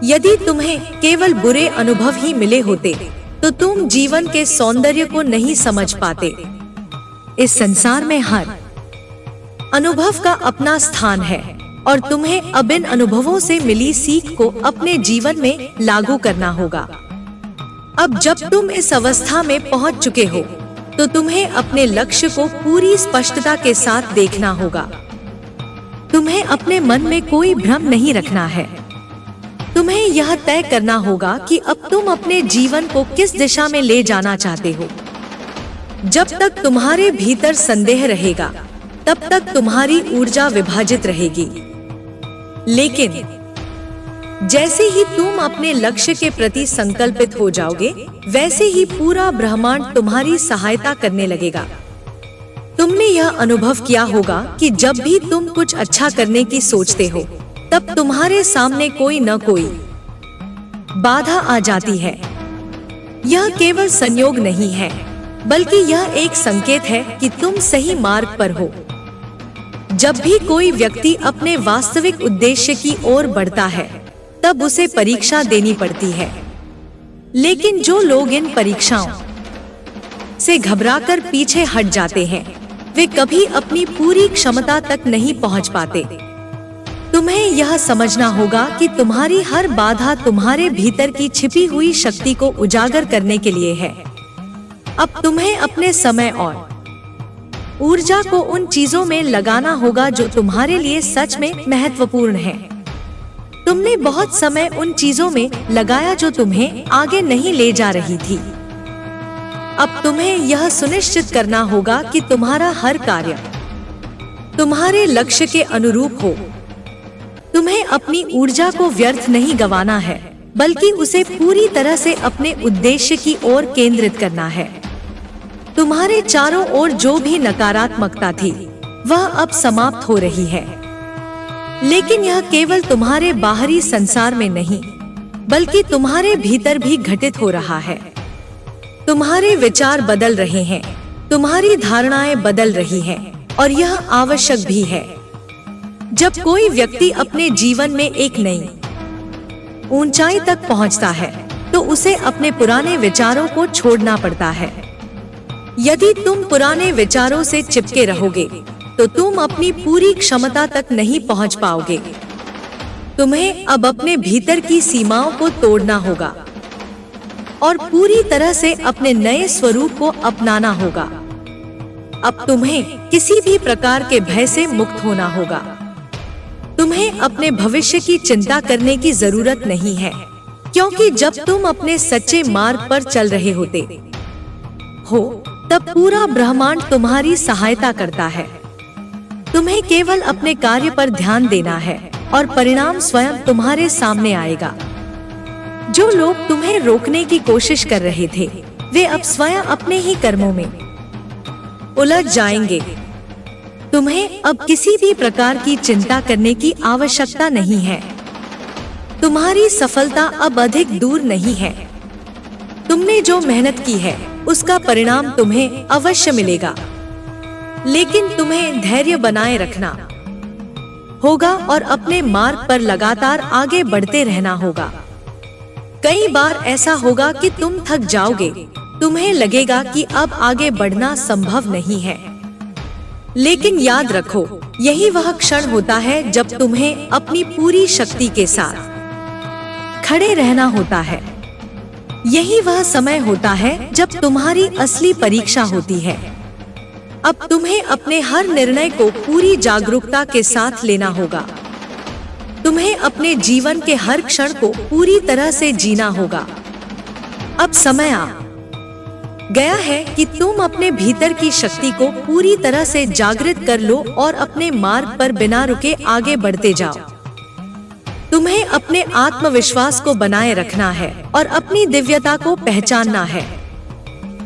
यदि तुम्हें केवल बुरे अनुभव ही मिले होते, तो तुम जीवन के सौंदर्य को नहीं समझ पाते। इस संसार में हर अनुभव का अपना स्थान है और तुम्हें अब इन अनुभवों से मिली सीख को अपने जीवन में लागू करना होगा। अब जब तुम इस अवस्था में पहुंच चुके हो, तो तुम्हें अपने लक्ष्य को पूरी स्पष्टता के साथ देखना होगा। तुम्हें अपने मन में कोई भ्रम नहीं रखना है। तुम्हें यह तय करना होगा कि अब तुम अपने जीवन को किस दिशा में ले जाना चाहते हो। जब तक तुम्हारे भीतर संदेह रहेगा, तब तक तुम्हारी ऊर्जा विभाजित रहेगी। लेकिन जैसे ही तुम अपने लक्ष्य के प्रति संकल्पित हो जाओगे, वैसे ही पूरा ब्रह्मांड तुम्हारी सहायता करने लगेगा। तुमने यह अनुभव किया होगा कि जब भी तुम कुछ अच्छा करने की सोचते हो, तब तुम्हारे सामने कोई न कोई बाधा आ जाती है। यह केवल संयोग नहीं है, बल्कि यह एक संकेत है कि तुम सही मार्ग पर हो। जब भी कोई व्यक्ति अपने वास्तविक उद्देश्य की ओर बढ़ता है, तब उसे परीक्षा देनी पड़ती है। लेकिन जो लोग इन परीक्षाओं से घबराकर पीछे हट जाते हैं, वे कभी अपनी पूरी क्षमता तक नहीं पहुंच पाते। तुम्हें यह समझना होगा कि तुम्हारी हर बाधा तुम्हारे भीतर की छिपी हुई शक्ति को उजागर करने के लिए है। अब तुम्हें अपने समय और ऊर्जा को उन चीजों में लगाना होगा जो तुम्हारे लिए सच में महत्वपूर्ण है। तुमने बहुत समय उन चीजों में लगाया जो तुम्हें आगे नहीं ले जा रही थी। अब तुम्हें यह सुनिश्चित करना होगा कि तुम्हारा हर कार्य तुम्हारे लक्ष्य के अनुरूप हो। तुम्हें अपनी ऊर्जा को व्यर्थ नहीं गंवाना है, बल्कि उसे पूरी तरह से अपने उद्देश्य की ओर केंद्रित करना है। तुम्हारे चारों ओर जो भी नकारात्मकता थी, वह अब समाप्त हो रही है। लेकिन यह केवल तुम्हारे बाहरी संसार में नहीं, बल्कि तुम्हारे भीतर भी घटित हो रहा है। तुम्हारे विचार बदल रहे हैं, तुम्हारी धारणाएं बदल रही हैं, और यह आवश्यक भी है। जब कोई व्यक्ति अपने जीवन में एक नई ऊंचाई तक पहुंचता है, तो उसे अपने पुराने विचारों को छोड़ना पड़ता है। यदि तुम पुराने विचारों से चिपके रहोगे, तो तुम अपनी पूरी क्षमता तक नहीं पहुंच पाओगे। तुम्हें अब अपने भीतर की सीमाओं को तोड़ना होगा और पूरी तरह से अपने नए स्वरूप को अपनाना होगा। अब तुम्हें किसी भी प्रकार के भय से मुक्त होना होगा। तुम्हें अपने भविष्य की चिंता करने की जरूरत नहीं है, क्योंकि जब तुम अपने सच्चे मार्ग पर चल रहे होते हो, तब पूरा ब्रह्मांड तुम्हारी सहायता करता है। तुम्हें केवल अपने कार्य पर ध्यान देना है और परिणाम स्वयं तुम्हारे सामने आएगा। जो लोग तुम्हें रोकने की कोशिश कर रहे थे, वे अब स्वयं अपने ही कर्मों में उलझ जाएंगे। तुम्हें अब किसी भी प्रकार की चिंता करने की आवश्यकता नहीं है। तुम्हारी सफलता अब अधिक दूर नहीं है। तुमने जो मेहनत की है, उसका परिणाम तुम्हें अवश्य मिलेगा। लेकिन तुम्हें धैर्य बनाए रखना होगा और अपने मार्ग पर लगातार आगे बढ़ते रहना होगा। कई बार ऐसा होगा कि तुम थक जाओगे, तुम्हें लगेगा कि अब आगे बढ़ना संभव नहीं है। लेकिन याद रखो, यही वह क्षण होता है जब तुम्हें अपनी पूरी शक्ति के साथ खड़े रहना होता है। यही वह समय होता है जब तुम्हारी असली परीक्षा होती है। अब तुम्हें अपने हर निर्णय को पूरी जागरूकता के साथ लेना होगा। तुम्हें अपने जीवन के हर क्षण को पूरी तरह से जीना होगा। अब समय आ गया है कि तुम अपने भीतर की शक्ति को पूरी तरह से जागृत कर लो और अपने मार्ग पर बिना रुके आगे बढ़ते जाओ। तुम्हें अपने आत्मविश्वास को बनाए रखना है और अपनी दिव्यता को पहचानना है।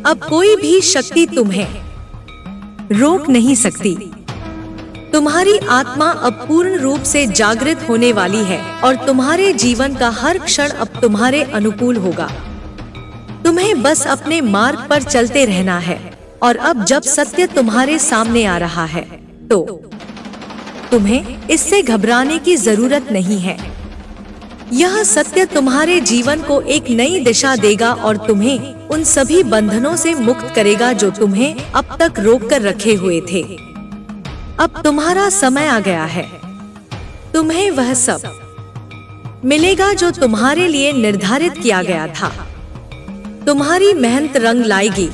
अब कोई भी शक्ति तुम्हें रोक नहीं सकती। तुम्हारी आत्मा अब पूर्ण रूप से जागृत होने वाली है और तुम्हारे जीवन का हर क्षण अब तुम्हारे अनुकूल होगा। तुम्हें बस अपने मार्ग पर चलते रहना है, और अब जब सत्य तुम्हारे सामने आ रहा है, तो तुम्हें इससे घबराने की जरूरत नहीं है। यह सत्य तुम्हारे जीवन को एक नई दिशा देगा और तुम्हें उन सभी बंधनों से मुक्त करेगा जो तुम्हें अब तक रोक कर रखे हुए थे। अब तुम्हारा समय आ गया है। तुम्हें वह सब मिलेगा जो तुम्हारे लिए निर्धारित किया गया था। तुम्हारी मेहनत रंग लाएगी,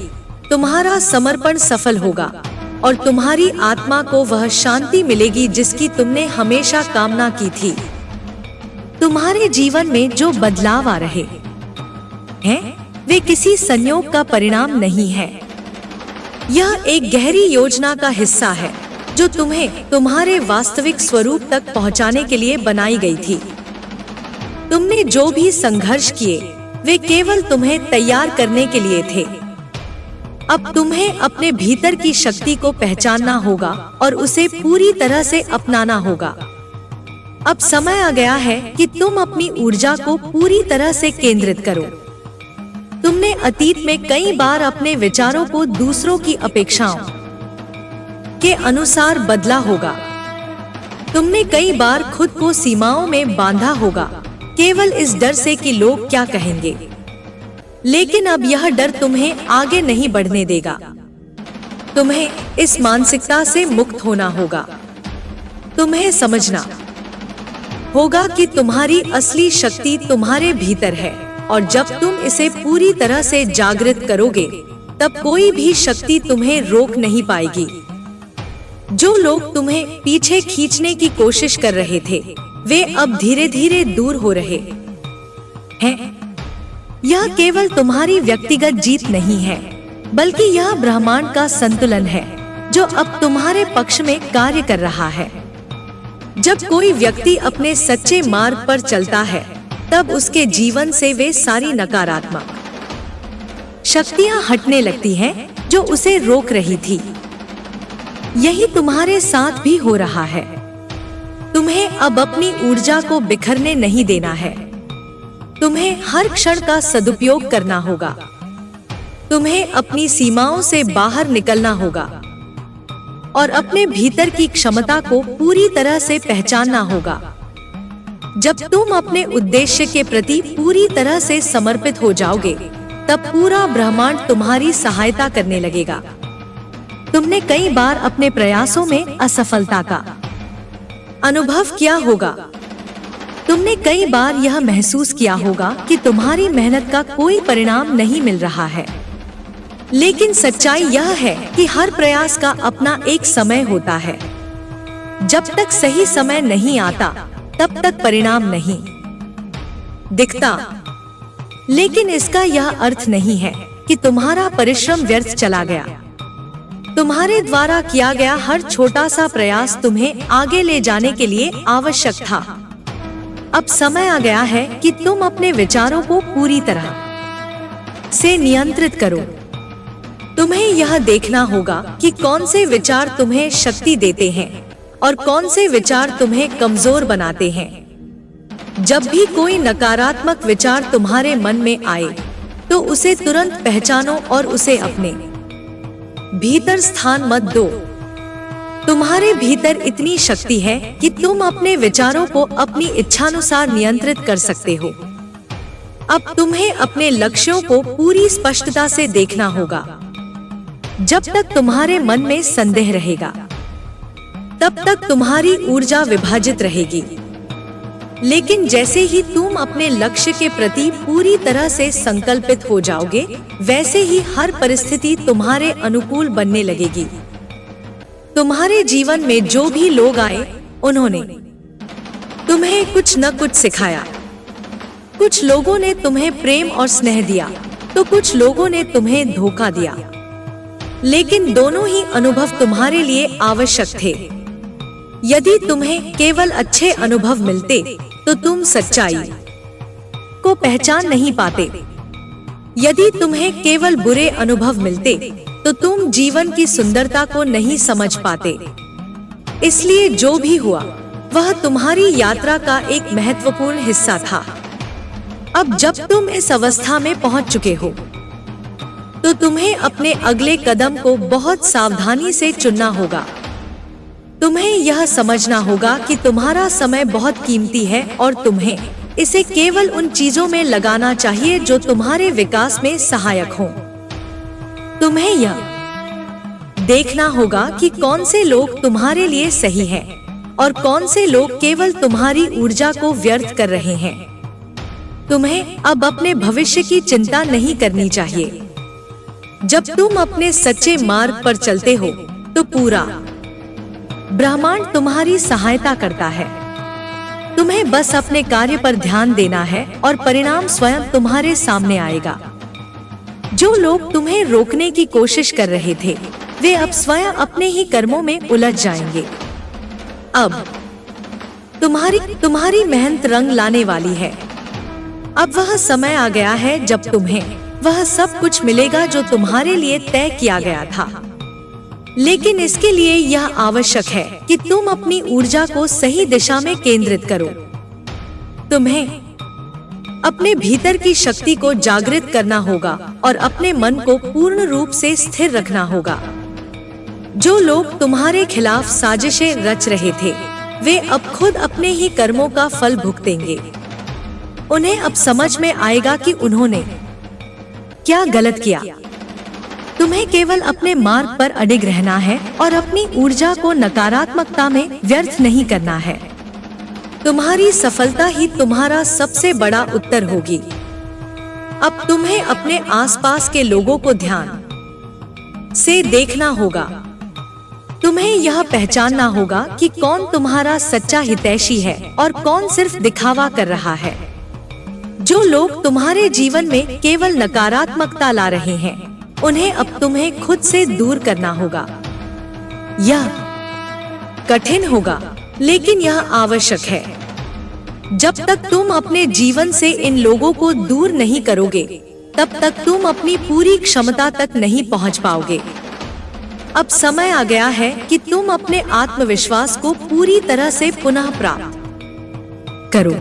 तुम्हारा समर्पण सफल होगा और तुम्हारी आत्मा को वह शांति मिलेगी जिसकी तुमने हमेशा कामना की थी। तुम्हारे जीवन में जो बदलाव आ रहे हैं, वे किसी संयोग का परिणाम नहीं है। यह एक गहरी योजना का हिस्सा है जो तुम्हें तुम्हारे वास्तविक स्वरूप तक पहुंचाने के लिए बनाई गई थी। तुमने जो भी संघर्ष किए, वे केवल तुम्हें तैयार करने के लिए थे। अब तुम्हें अपने भीतर की शक्ति को पहचानना होगा और उसे पूरी तरह से अपनाना होगा। अब समय आ गया है कि तुम अपनी ऊर्जा को पूरी तरह से केंद्रित करो। तुमने अतीत में कई बार अपने विचारों को दूसरों की अपेक्षाओं के अनुसार बदला होगा, तुमने कई बार खुद को सीमाओं में बांधा होगा, केवल इस डर से कि लोग क्या कहेंगे। लेकिन अब यह डर तुम्हें आगे नहीं बढ़ने देगा। तुम्हें इस मानसिकता से मुक्त होना होगा। तुम्हें समझना होगा कि तुम्हारी असली शक्ति तुम्हारे भीतर है, और जब तुम इसे पूरी तरह से जागृत करोगे, तब कोई भी शक्ति तुम्हें रोक नहीं पाएगी। जो लोग तुम्हें पीछे खींचने की कोशिश कर रहे थे, वे अब धीरे धीरे दूर हो रहे हैं। यह केवल तुम्हारी व्यक्तिगत जीत नहीं है, बल्कि यह ब्रह्मांड का संतुलन है जो अब तुम्हारे पक्ष में कार्य कर रहा है। जब कोई व्यक्ति अपने सच्चे मार्ग पर चलता है, तब उसके जीवन से वे सारी नकारात्मक शक्तियां हटने लगती हैं जो उसे रोक रही थी। यही तुम्हारे साथ भी हो रहा है। तुम्हें अब अपनी ऊर्जा को बिखरने नहीं देना है। तुम्हें हर क्षण का सदुपयोग करना होगा। तुम्हें अपनी सीमाओं से बाहर निकलना होगा और अपने भीतर की क्षमता को पूरी तरह से पहचानना होगा। जब तुम अपने उद्देश्य के प्रति पूरी तरह से समर्पित हो जाओगे, तब पूरा ब्रह्मांड तुम्हारी सहायता करने लगेगा। तुमने कई बार अपने प्रयासों में असफलता का अनुभव किया होगा। तुमने कई बार यह महसूस किया होगा कि तुम्हारी मेहनत का कोई परिणाम नहीं मिल रहा है। लेकिन सच्चाई यह है कि हर प्रयास का अपना एक समय होता है। जब तक सही समय नहीं आता, तब तक परिणाम नहीं दिखता। लेकिन इसका यह अर्थ नहीं है कि तुम्हारा परिश्रम व्यर्थ चला गया। तुम्हारे द्वारा किया गया हर छोटा सा प्रयास तुम्हें आगे ले जाने के लिए आवश्यक था। अब समय आ गया है कि तुम अपने विचारों को पूरी तरह से नियंत्रित करो। तुम्हें यह देखना होगा कि कौन से विचार तुम्हें शक्ति देते हैं और कौन से विचार तुम्हें कमजोर बनाते हैं। जब भी कोई नकारात्मक विचार तुम्हारे मन में आए, तो उसे तुरंत पहचानो और उसे अपने भीतर स्थान मत दो। तुम्हारे भीतर इतनी शक्ति है कि तुम अपने विचारों को अपनी इच्छानुसार नियंत्रित कर सकते हो। अब तुम्हें अपने लक्ष्यों को पूरी स्पष्टता से देखना होगा। जब तक तुम्हारे मन में संदेह रहेगा, तब तक तुम्हारी ऊर्जा विभाजित रहेगी। लेकिन जैसे ही तुम अपने लक्ष्य के प्रति पूरी तरह से संकल्पित हो जाओगे, वैसे ही हर परिस्थिति तुम्हारे अनुकूल बनने लगेगी। तुम्हारे जीवन में जो भी लोग आए, उन्होंने तुम्हें कुछ न कुछ सिखाया। कुछ लोगों ने तुम्हें प्रेम और स्नेह दिया, तो कुछ लोगों ने तुम्हें धोखा दिया। लेकिन दोनों ही अनुभव तुम्हारे लिए आवश्यक थे। यदि तुम्हें केवल अच्छे अनुभव मिलते, तो तुम सच्चाई को पहचान नहीं पाते। यदि तुम्हें केवल बुरे अनुभव मिलते, तो तुम जीवन की सुंदरता को नहीं समझ पाते। इसलिए जो भी हुआ, वह तुम्हारी यात्रा का एक महत्वपूर्ण हिस्सा था। अब जब तुम इस अवस्था में पहुंच चुके हो, तो तुम्हें अपने अगले कदम को बहुत सावधानी से चुनना होगा। तुम्हें यह समझना होगा कि तुम्हारा समय बहुत कीमती है और तुम्हें इसे केवल उन चीजों में लगाना चाहिए जो तुम्हारे विकास में सहायक हों। तुम्हें यह देखना होगा कि कौन से लोग तुम्हारे लिए सही हैं और कौन से लोग केवल तुम्हारी ऊर्जा को व्यर्थ कर रहे हैं। तुम्हें अब अपने भविष्य की चिंता नहीं करनी चाहिए। जब तुम अपने सच्चे मार्ग पर चलते हो, तो पूरा ब्रह्मांड तुम्हारी सहायता करता है। तुम्हें बस अपने कार्य पर ध्यान देना है और परिणाम स्वयं तुम्हारे सामने आएगा। जो लोग तुम्हें रोकने की कोशिश कर रहे थे, वे अब स्वयं अपने ही कर्मों में उलझ जाएंगे। अब तुम्हारी मेहनत रंग लाने वाली है। अब वह समय आ गया है जब तुम्हें वह सब कुछ मिलेगा जो तुम्हारे लिए तय किया गया था। लेकिन इसके लिए यह आवश्यक है कि तुम अपनी ऊर्जा को सही दिशा में केंद्रित करो। तुम्हें अपने भीतर की शक्ति को जागृत करना होगा और अपने मन को पूर्ण रूप से स्थिर रखना होगा। जो लोग तुम्हारे खिलाफ साजिशें रच रहे थे, वे अब खुद अपने ही कर्मों का फल भुगतेंगे। उन्हें अब समझ में आएगा कि उन्होंने क्या गलत किया। तुम्हें केवल अपने मार्ग पर अडिग रहना है और अपनी ऊर्जा को नकारात्मकता में व्यर्थ नहीं करना है। तुम्हारी सफलता ही तुम्हारा सबसे बड़ा उत्तर होगी। अब तुम्हें अपने आसपास के लोगों को ध्यान से देखना होगा। तुम्हें यह पहचानना होगा कि कौन तुम्हारा सच्चा हितैषी है और कौन सिर्फ दिखावा कर रहा है। जो लोग तुम्हारे जीवन में केवल नकारात्मकता ला रहे हैं, उन्हें अब तुम्हें खुद से दूर करना होगा। यह कठिन होगा, लेकिन यह आवश्यक है। जब तक तुम अपने जीवन से इन लोगों को दूर नहीं करोगे, तब तक तुम अपनी पूरी क्षमता तक नहीं पहुंच पाओगे। अब समय आ गया है कि तुम अपने आत्मविश्वास को पूरी तरह से पुनः प्राप्त करो।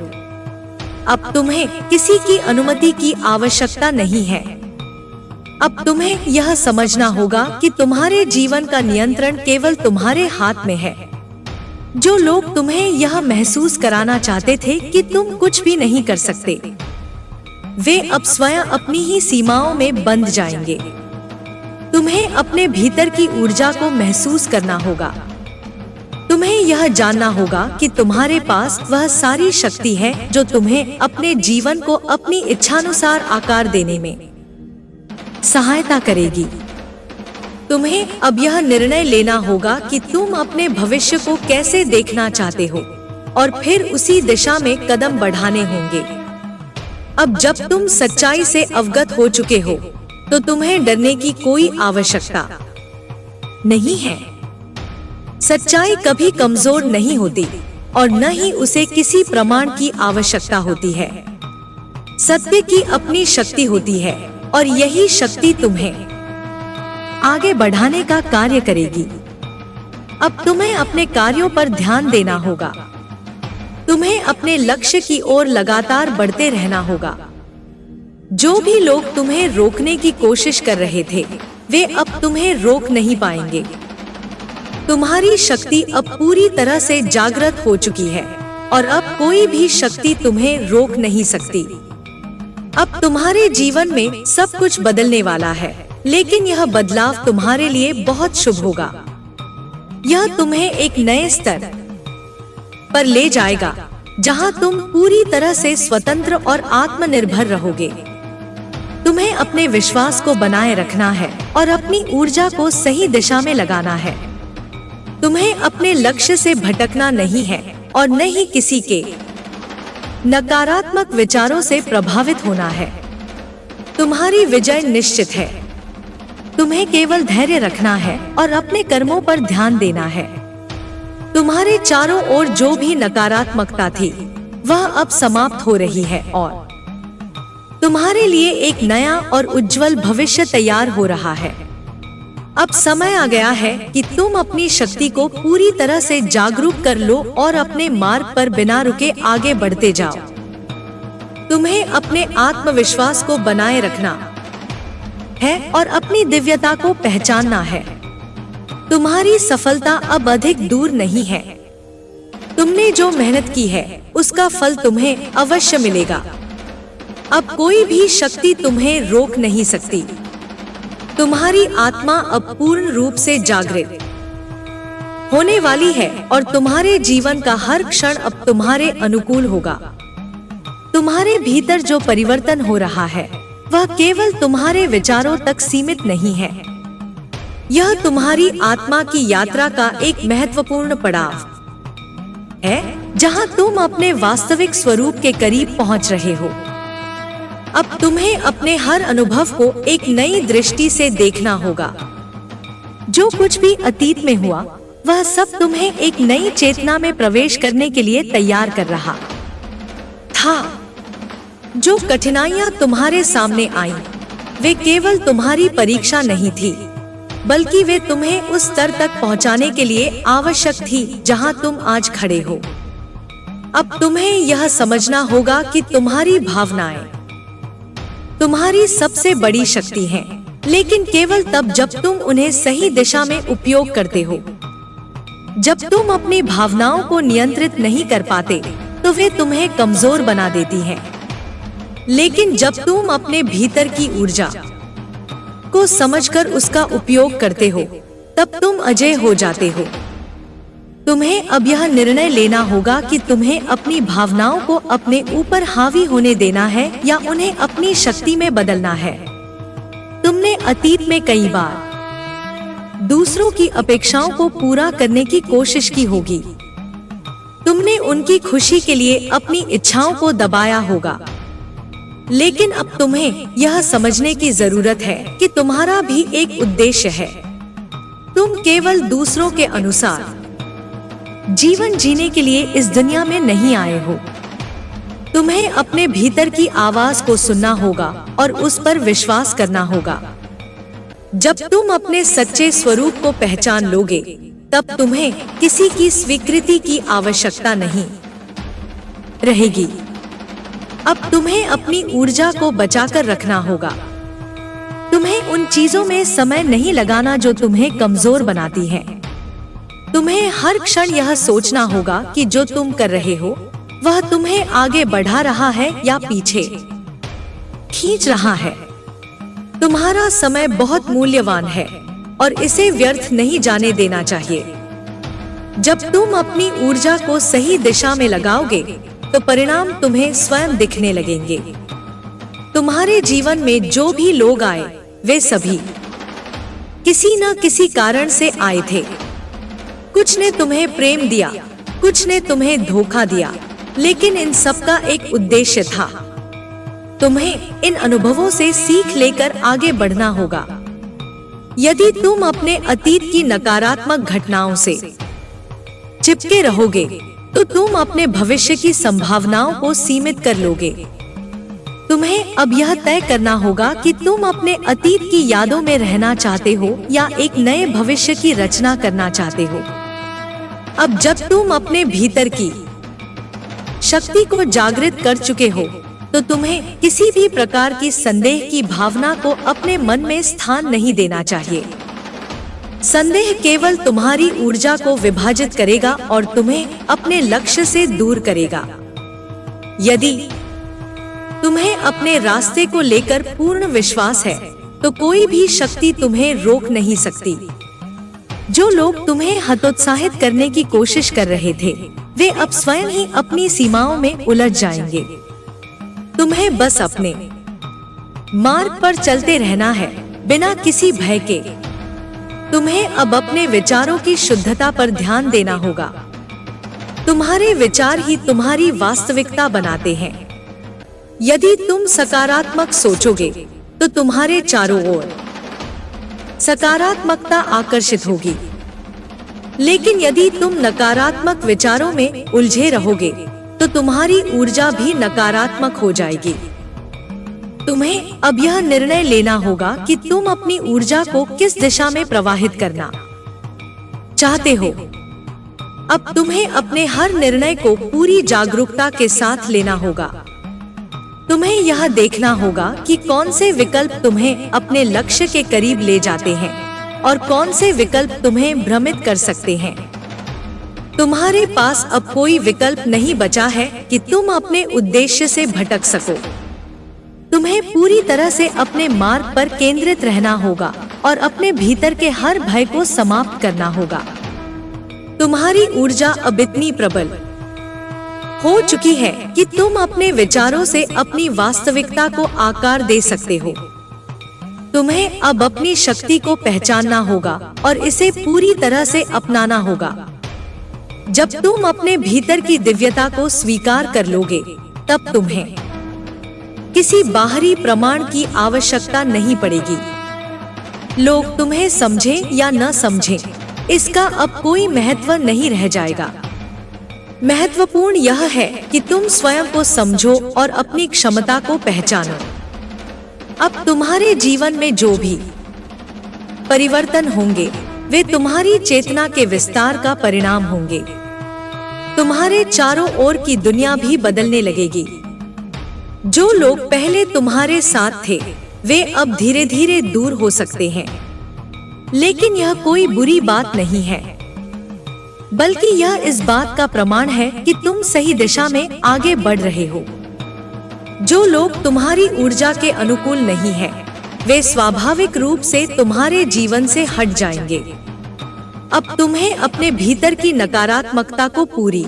अब तुम्हें किसी की अनुमति की आवश्यकता नहीं है। अब तुम्हें यह समझना होगा कि तुम्हारे जीवन का नियंत्रण केवल तुम्हारे हाथ में है। जो लोग तुम्हें यह महसूस कराना चाहते थे कि तुम कुछ भी नहीं कर सकते, वे अब स्वयं अपनी ही सीमाओं में बंध जाएंगे। तुम्हें अपने भीतर की ऊर्जा को महसूस करना होगा। तुम्हें यह जानना होगा कि तुम्हारे पास वह सारी शक्ति है जो तुम्हें अपने जीवन को अपनी इच्छानुसार आकार देने में सहायता करेगी। तुम्हें अब यह निर्णय लेना होगा कि तुम अपने भविष्य को कैसे देखना चाहते हो और फिर उसी दिशा में कदम बढ़ाने होंगे। अब जब तुम सच्चाई से अवगत हो चुके हो, तो तुम्हें डरने की कोई आवश्यकता नहीं है। सच्चाई कभी कमजोर नहीं होती और न ही उसे किसी प्रमाण की आवश्यकता होती है। सत्य की अपनी शक्ति होती है और यही शक्ति तुम्हें आगे बढ़ाने का कार्य करेगी। अब तुम्हें अपने कार्यों पर ध्यान देना होगा। तुम्हें अपने लक्ष्य की ओर लगातार बढ़ते रहना होगा। जो भी लोग तुम्हें रोकने की कोशिश कर रहे थे, वे अब तुम्हें रोक नहीं पाएंगे। तुम्हारी शक्ति अब पूरी तरह से जागृत हो चुकी है और अब कोई भी शक्ति तुम्हें रोक नहीं सकती। अब तुम्हारे जीवन में सब कुछ बदलने वाला है, लेकिन यह बदलाव तुम्हारे लिए बहुत शुभ होगा। यह तुम्हें एक नए स्तर पर ले जाएगा, जहां तुम पूरी तरह से स्वतंत्र और आत्मनिर्भर रहोगे। तुम्हें अपने विश्वास को बनाए रखना है और अपनी ऊर्जा को सही दिशा में लगाना है। तुम्हें अपने लक्ष्य से भटकना नहीं है और न ही किसी के नकारात्मक विचारों से प्रभावित होना है। तुम्हारी विजय निश्चित है। तुम्हें केवल धैर्य रखना है और अपने कर्मों पर ध्यान देना है। तुम्हारे चारों ओर जो भी नकारात्मकता थी, वह अब समाप्त हो रही है और तुम्हारे लिए एक नया और उज्जवल भविष्य तैयार हो रहा है। अब समय आ गया है कि तुम अपनी शक्ति को पूरी तरह से जागरूक कर लो और अपने मार्ग पर बिना रुके आगे बढ़ते जाओ। तुम्हें अपने आत्मविश्वास को बनाए रखना है और अपनी दिव्यता को पहचानना है। तुम्हारी सफलता अब अधिक दूर नहीं है। तुमने जो मेहनत की है, उसका फल तुम्हें अवश्य मिलेगा। अब कोई भी शक्ति तुम्हें रोक नहीं सकती। तुम्हारी आत्मा अब पूर्ण रूप से जागृत होने वाली है और तुम्हारे जीवन का हर क्षण अब तुम्हारे अनुकूल होगा। तुम्हारे भीतर जो परिवर्तन हो रहा है, वह केवल तुम्हारे विचारों तक सीमित नहीं है। यह तुम्हारी आत्मा की यात्रा का एक महत्वपूर्ण पड़ाव है, जहां तुम अपने वास्तविक स्वरूप के करीब पहुंच रहे हो। अब तुम्हें अपने हर अनुभव को एक नई दृष्टि से देखना होगा। जो कुछ भी अतीत में हुआ, वह सब तुम्हें एक नई चेतना में प्रवेश करने के लिए तैयार कर रहा था। जो कठिनाइयां तुम्हारे सामने आईं, वे केवल तुम्हारी परीक्षा नहीं थी, बल्कि वे तुम्हें उस स्तर तक पहुंचाने के लिए आवश्यक थी जहां तुम आज खड़े हो। अब तुम्हें यह समझना होगा कि तुम्हारी भावनाएं तुम्हारी सबसे बड़ी शक्ति हैं, लेकिन केवल तब जब तुम उन्हें सही दिशा में उपयोग करते हो। जब तुम अपनी भावनाओं को नियंत्रित नहीं कर पाते तो वे तुम्हें कमजोर बना देती हैं। लेकिन जब तुम अपने भीतर की ऊर्जा को समझकर उसका उपयोग करते हो तब तुम अजय हो जाते हो। तुम्हें अब यह निर्णय लेना होगा कि तुम्हें अपनी भावनाओं को अपने ऊपर हावी होने देना है या उन्हें अपनी शक्ति में बदलना है। तुमने अतीत में कई बार दूसरों की अपेक्षाओं को पूरा करने की कोशिश की होगी। तुमने उनकी खुशी के लिए अपनी इच्छाओं को दबाया होगा। लेकिन अब तुम्हें यह समझने की जरूरत है कि तुम्हारा भी एक उद्देश्य है। तुम केवल दूसरों के अनुसार जीवन जीने के लिए इस दुनिया में नहीं आए हो। तुम्हें अपने भीतर की आवाज को सुनना होगा और उस पर विश्वास करना होगा। जब तुम अपने सच्चे स्वरूप को पहचान लोगे तब तुम्हें किसी की स्वीकृति की आवश्यकता नहीं रहेगी। अब तुम्हें अपनी ऊर्जा को बचाकर रखना होगा। तुम्हें उन चीजों में समय नहीं लगाना जो तुम्हें कमजोर बनाती हैं। तुम्हें हर क्षण यह सोचना होगा कि जो तुम कर रहे हो वह तुम्हें आगे बढ़ा रहा है या पीछे खींच रहा है। तुम्हारा समय बहुत मूल्यवान है और इसे व्यर्थ नहीं जाने देना चाहिए। जब तुम अपनी ऊर्जा को सही दिशा में लगाओगे तो परिणाम तुम्हें स्वयं दिखने लगेंगे। तुम्हारे जीवन में जो भी लोग आए वे सभी किसी न किसी कारण से आए थे। कुछ ने तुम्हें प्रेम दिया, कुछ ने तुम्हें धोखा दिया, लेकिन इन सब का एक उद्देश्य था। तुम्हें इन अनुभवों से सीख लेकर आगे बढ़ना होगा। यदि तुम अपने अतीत की नकारात्मक घटनाओं से चिपके रहोगे तो तुम अपने भविष्य की संभावनाओं को सीमित कर लोगे। तुम्हें अब यह तय करना होगा कि तुम अपने अतीत की यादों में रहना चाहते हो या एक नए भविष्य की रचना करना चाहते हो। अब जब तुम अपने भीतर की शक्ति को जागृत कर चुके हो तो तुम्हें किसी भी प्रकार की संदेह की भावना को अपने मन में स्थान नहीं देना चाहिए। संदेह केवल तुम्हारी ऊर्जा को विभाजित करेगा और तुम्हें अपने लक्ष्य से दूर करेगा। यदि तुम्हें अपने रास्ते को लेकर पूर्ण विश्वास है तो कोई भी शक्ति तुम्हें रोक नहीं सकती। जो लोग तुम्हें हतोत्साहित करने की कोशिश कर रहे थे वे अब स्वयं ही अपनी सीमाओं में उलझ जाएंगे। तुम्हें बस अपने मार्ग पर चलते रहना है बिना किसी भय के। तुम्हें अब अपने विचारों की शुद्धता पर ध्यान देना होगा। तुम्हारे विचार ही तुम्हारी वास्तविकता बनाते हैं। यदि तुम सकारात्मक सोचोगे तो तुम्हारे चारों ओर सकारात्मकता आकर्षित होगी। लेकिन यदि तुम नकारात्मक विचारों में उलझे रहोगे तो तुम्हारी ऊर्जा भी नकारात्मक हो जाएगी। तुम्हें अब यह निर्णय लेना होगा कि तुम अपनी ऊर्जा को किस दिशा में प्रवाहित करना चाहते हो। अब तुम्हें अपने हर निर्णय को पूरी जागरूकता के साथ लेना होगा। तुम्हें यह देखना होगा कि कौन से विकल्प तुम्हें अपने लक्ष्य के करीब ले जाते हैं और कौन से विकल्प तुम्हें भ्रमित कर सकते हैं। तुम्हारे पास अब कोई विकल्प नहीं बचा है कि तुम अपने उद्देश्य से भटक सको। तुम्हें पूरी तरह से अपने मार्ग पर केंद्रित रहना होगा और अपने भीतर के हर भय को समाप्त करना होगा। तुम्हारी ऊर्जा अब इतनी प्रबल हो चुकी है कि तुम अपने विचारों से अपनी वास्तविकता को आकार दे सकते हो। तुम्हें अब अपनी शक्ति को पहचानना होगा और इसे पूरी तरह से अपनाना होगा। जब तुम अपने भीतर की दिव्यता को स्वीकार कर लोगे तब तुम्हें किसी बाहरी प्रमाण की आवश्यकता नहीं पड़ेगी। लोग तुम्हें समझें या न समझें, इसका अब कोई महत्व नहीं रह जाएगा। महत्वपूर्ण यह है कि तुम स्वयं को समझो और अपनी क्षमता को पहचानो। अब तुम्हारे जीवन में जो भी परिवर्तन होंगे वे तुम्हारी चेतना के विस्तार का परिणाम होंगे। तुम्हारे चारों ओर की दुनिया भी बदलने लगेगी। जो लोग पहले तुम्हारे साथ थे वे अब धीरे धीरे दूर हो सकते हैं, लेकिन यह कोई बुरी बात नहीं है। बल्कि यह इस बात का प्रमाण है कि तुम सही दिशा में आगे बढ़ रहे हो। जो लोग तुम्हारी ऊर्जा के अनुकूल नहीं हैं, वे स्वाभाविक रूप से तुम्हारे जीवन से हट जाएंगे। अब तुम्हें अपने भीतर की नकारात्मकता को पूरी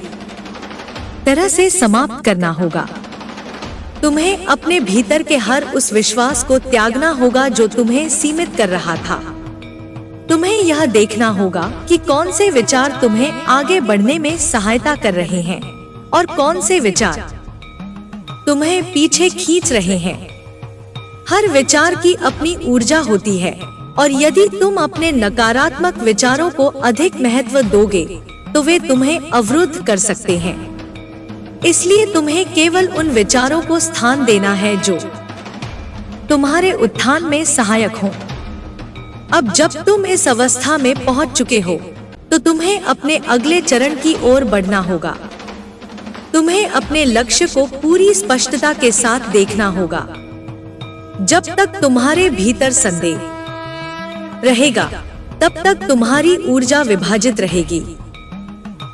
तरह से समाप्त करना होगा। तुम्हें अपने भीतर के हर उस विश्वास को त्यागना होगा जो तुम्हें सीमित कर रहा था। तुम्हें यह देखना होगा कि कौन से विचार तुम्हें आगे बढ़ने में सहायता कर रहे हैं और कौन से विचार तुम्हें पीछे खींच रहे हैं। हर विचार की अपनी ऊर्जा होती है और यदि तुम अपने नकारात्मक विचारों को अधिक महत्व दोगे तो वे तुम्हें अवरुद्ध कर सकते हैं। इसलिए तुम्हें केवल उन विचारों को स्थान देना है जो तुम्हारे उत्थान में सहायक हो। अब जब तुम इस अवस्था में पहुंच चुके हो तो तुम्हें अपने अगले चरण की ओर बढ़ना होगा। तुम्हें अपने लक्ष्य को पूरी स्पष्टता के साथ देखना होगा। जब तक तुम्हारे भीतर संदेह रहेगा तब तक तुम्हारी ऊर्जा विभाजित रहेगी।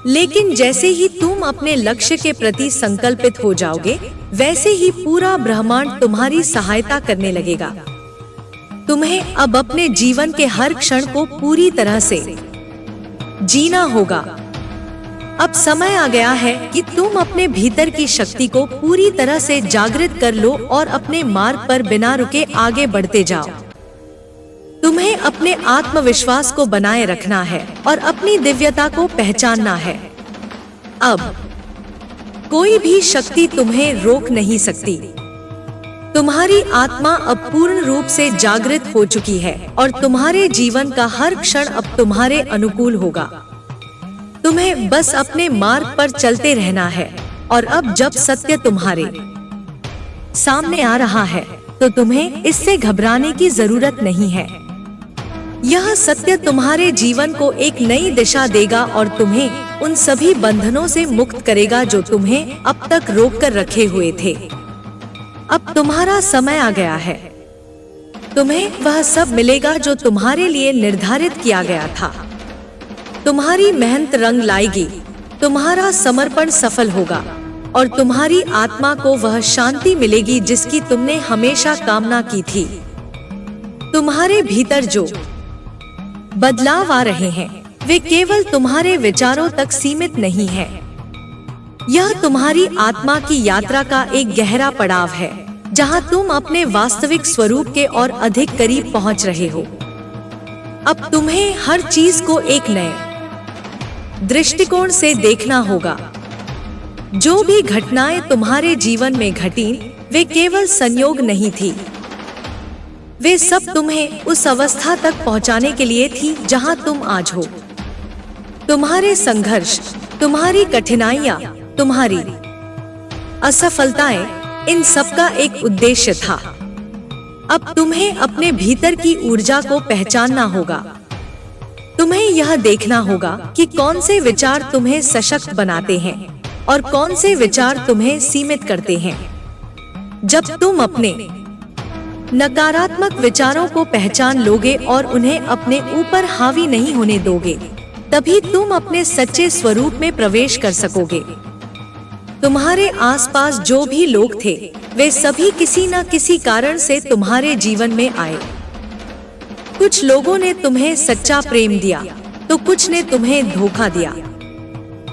लेकिन जैसे ही तुम अपने लक्ष्य के प्रति संकल्पित हो जाओगे, वैसे ही पूरा ब्रह्मांड तुम्हारी सहायता करने लगेगा। तुम्हें अब अपने जीवन के हर क्षण को पूरी तरह से जीना होगा। अब समय आ गया है कि तुम अपने भीतर की शक्ति को पूरी तरह से जागृत कर लो और अपने मार्ग पर बिना रुके आगे बढ़ते जाओ। तुम्हें अपने आत्मविश्वास को बनाए रखना है और अपनी दिव्यता को पहचानना है। अब कोई भी शक्ति तुम्हें रोक नहीं सकती। तुम्हारी आत्मा अब पूर्ण रूप से जागृत हो चुकी है और तुम्हारे जीवन का हर क्षण अब तुम्हारे अनुकूल होगा। तुम्हें बस अपने मार्ग पर चलते रहना है और अब जब सत्य तुम्हारे सामने आ रहा है तो तुम्हें इससे घबराने की जरूरत नहीं है। यह सत्य तुम्हारे जीवन को एक नई दिशा देगा और तुम्हें उन सभी बंधनों से मुक्त करेगा जो तुम्हें अब तक रोक कर रखे हुए थे। अब तुम्हारा समय आ गया है। तुम्हें वह सब मिलेगा जो तुम्हारे लिए निर्धारित किया गया था। तुम्हारी मेहनत रंग लाएगी, तुम्हारा समर्पण सफल होगा और तुम्हारी आत्मा को वह शांति मिलेगी जिसकी तुमने हमेशा कामना की थी। तुम्हारे भीतर जो बदलाव आ रहे हैं वे केवल तुम्हारे विचारों तक सीमित नहीं हैं। यह तुम्हारी आत्मा की यात्रा का एक गहरा पड़ाव है जहां तुम अपने वास्तविक स्वरूप के और अधिक करीब पहुंच रहे हो। अब तुम्हें हर चीज को एक नए दृष्टिकोण से देखना होगा। जो भी घटनाएं तुम्हारे जीवन में घटी वे केवल संयोग नहीं थी। वे सब तुम्हें उस अवस्था तक पहुंचाने के लिए थी जहां तुम आज हो। तुम्हारे संघर्ष, तुम्हारी कठिनाइयां, तुम्हारी असफलताएं, इन सब का एक उद्देश्य था। अब तुम्हें अपने भीतर की ऊर्जा को पहचानना होगा। तुम्हें यह देखना होगा कि कौन से विचार तुम्हें सशक्त बनाते हैं और कौन से विचार तुम्हें सीमित करते हैं। जब तुम अपने नकारात्मक विचारों को पहचान लोगे और उन्हें अपने ऊपर हावी नहीं होने दोगे, तभी तुम अपने सच्चे स्वरूप में प्रवेश कर सकोगे। तुम्हारे आसपास जो भी लोग थे वे सभी किसी न किसी कारण से तुम्हारे जीवन में आए। कुछ लोगों ने तुम्हें सच्चा प्रेम दिया तो कुछ ने तुम्हें धोखा दिया,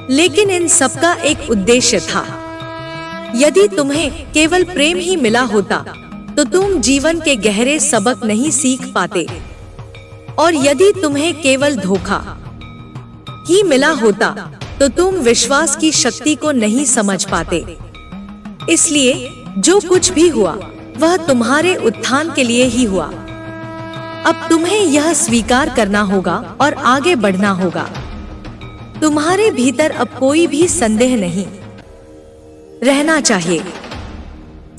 लेकिन इन सबका एक उद्देश्य था। यदि तुम्हें केवल प्रेम ही मिला होता तो तुम जीवन के गहरे सबक नहीं सीख पाते, और यदि तुम्हें केवल धोखा ही मिला होता तो तुम विश्वास की शक्ति को नहीं समझ पाते। इसलिए जो कुछ भी हुआ वह तुम्हारे उत्थान के लिए ही हुआ। अब तुम्हें यह स्वीकार करना होगा और आगे बढ़ना होगा। तुम्हारे भीतर अब कोई भी संदेह नहीं रहना चाहिए।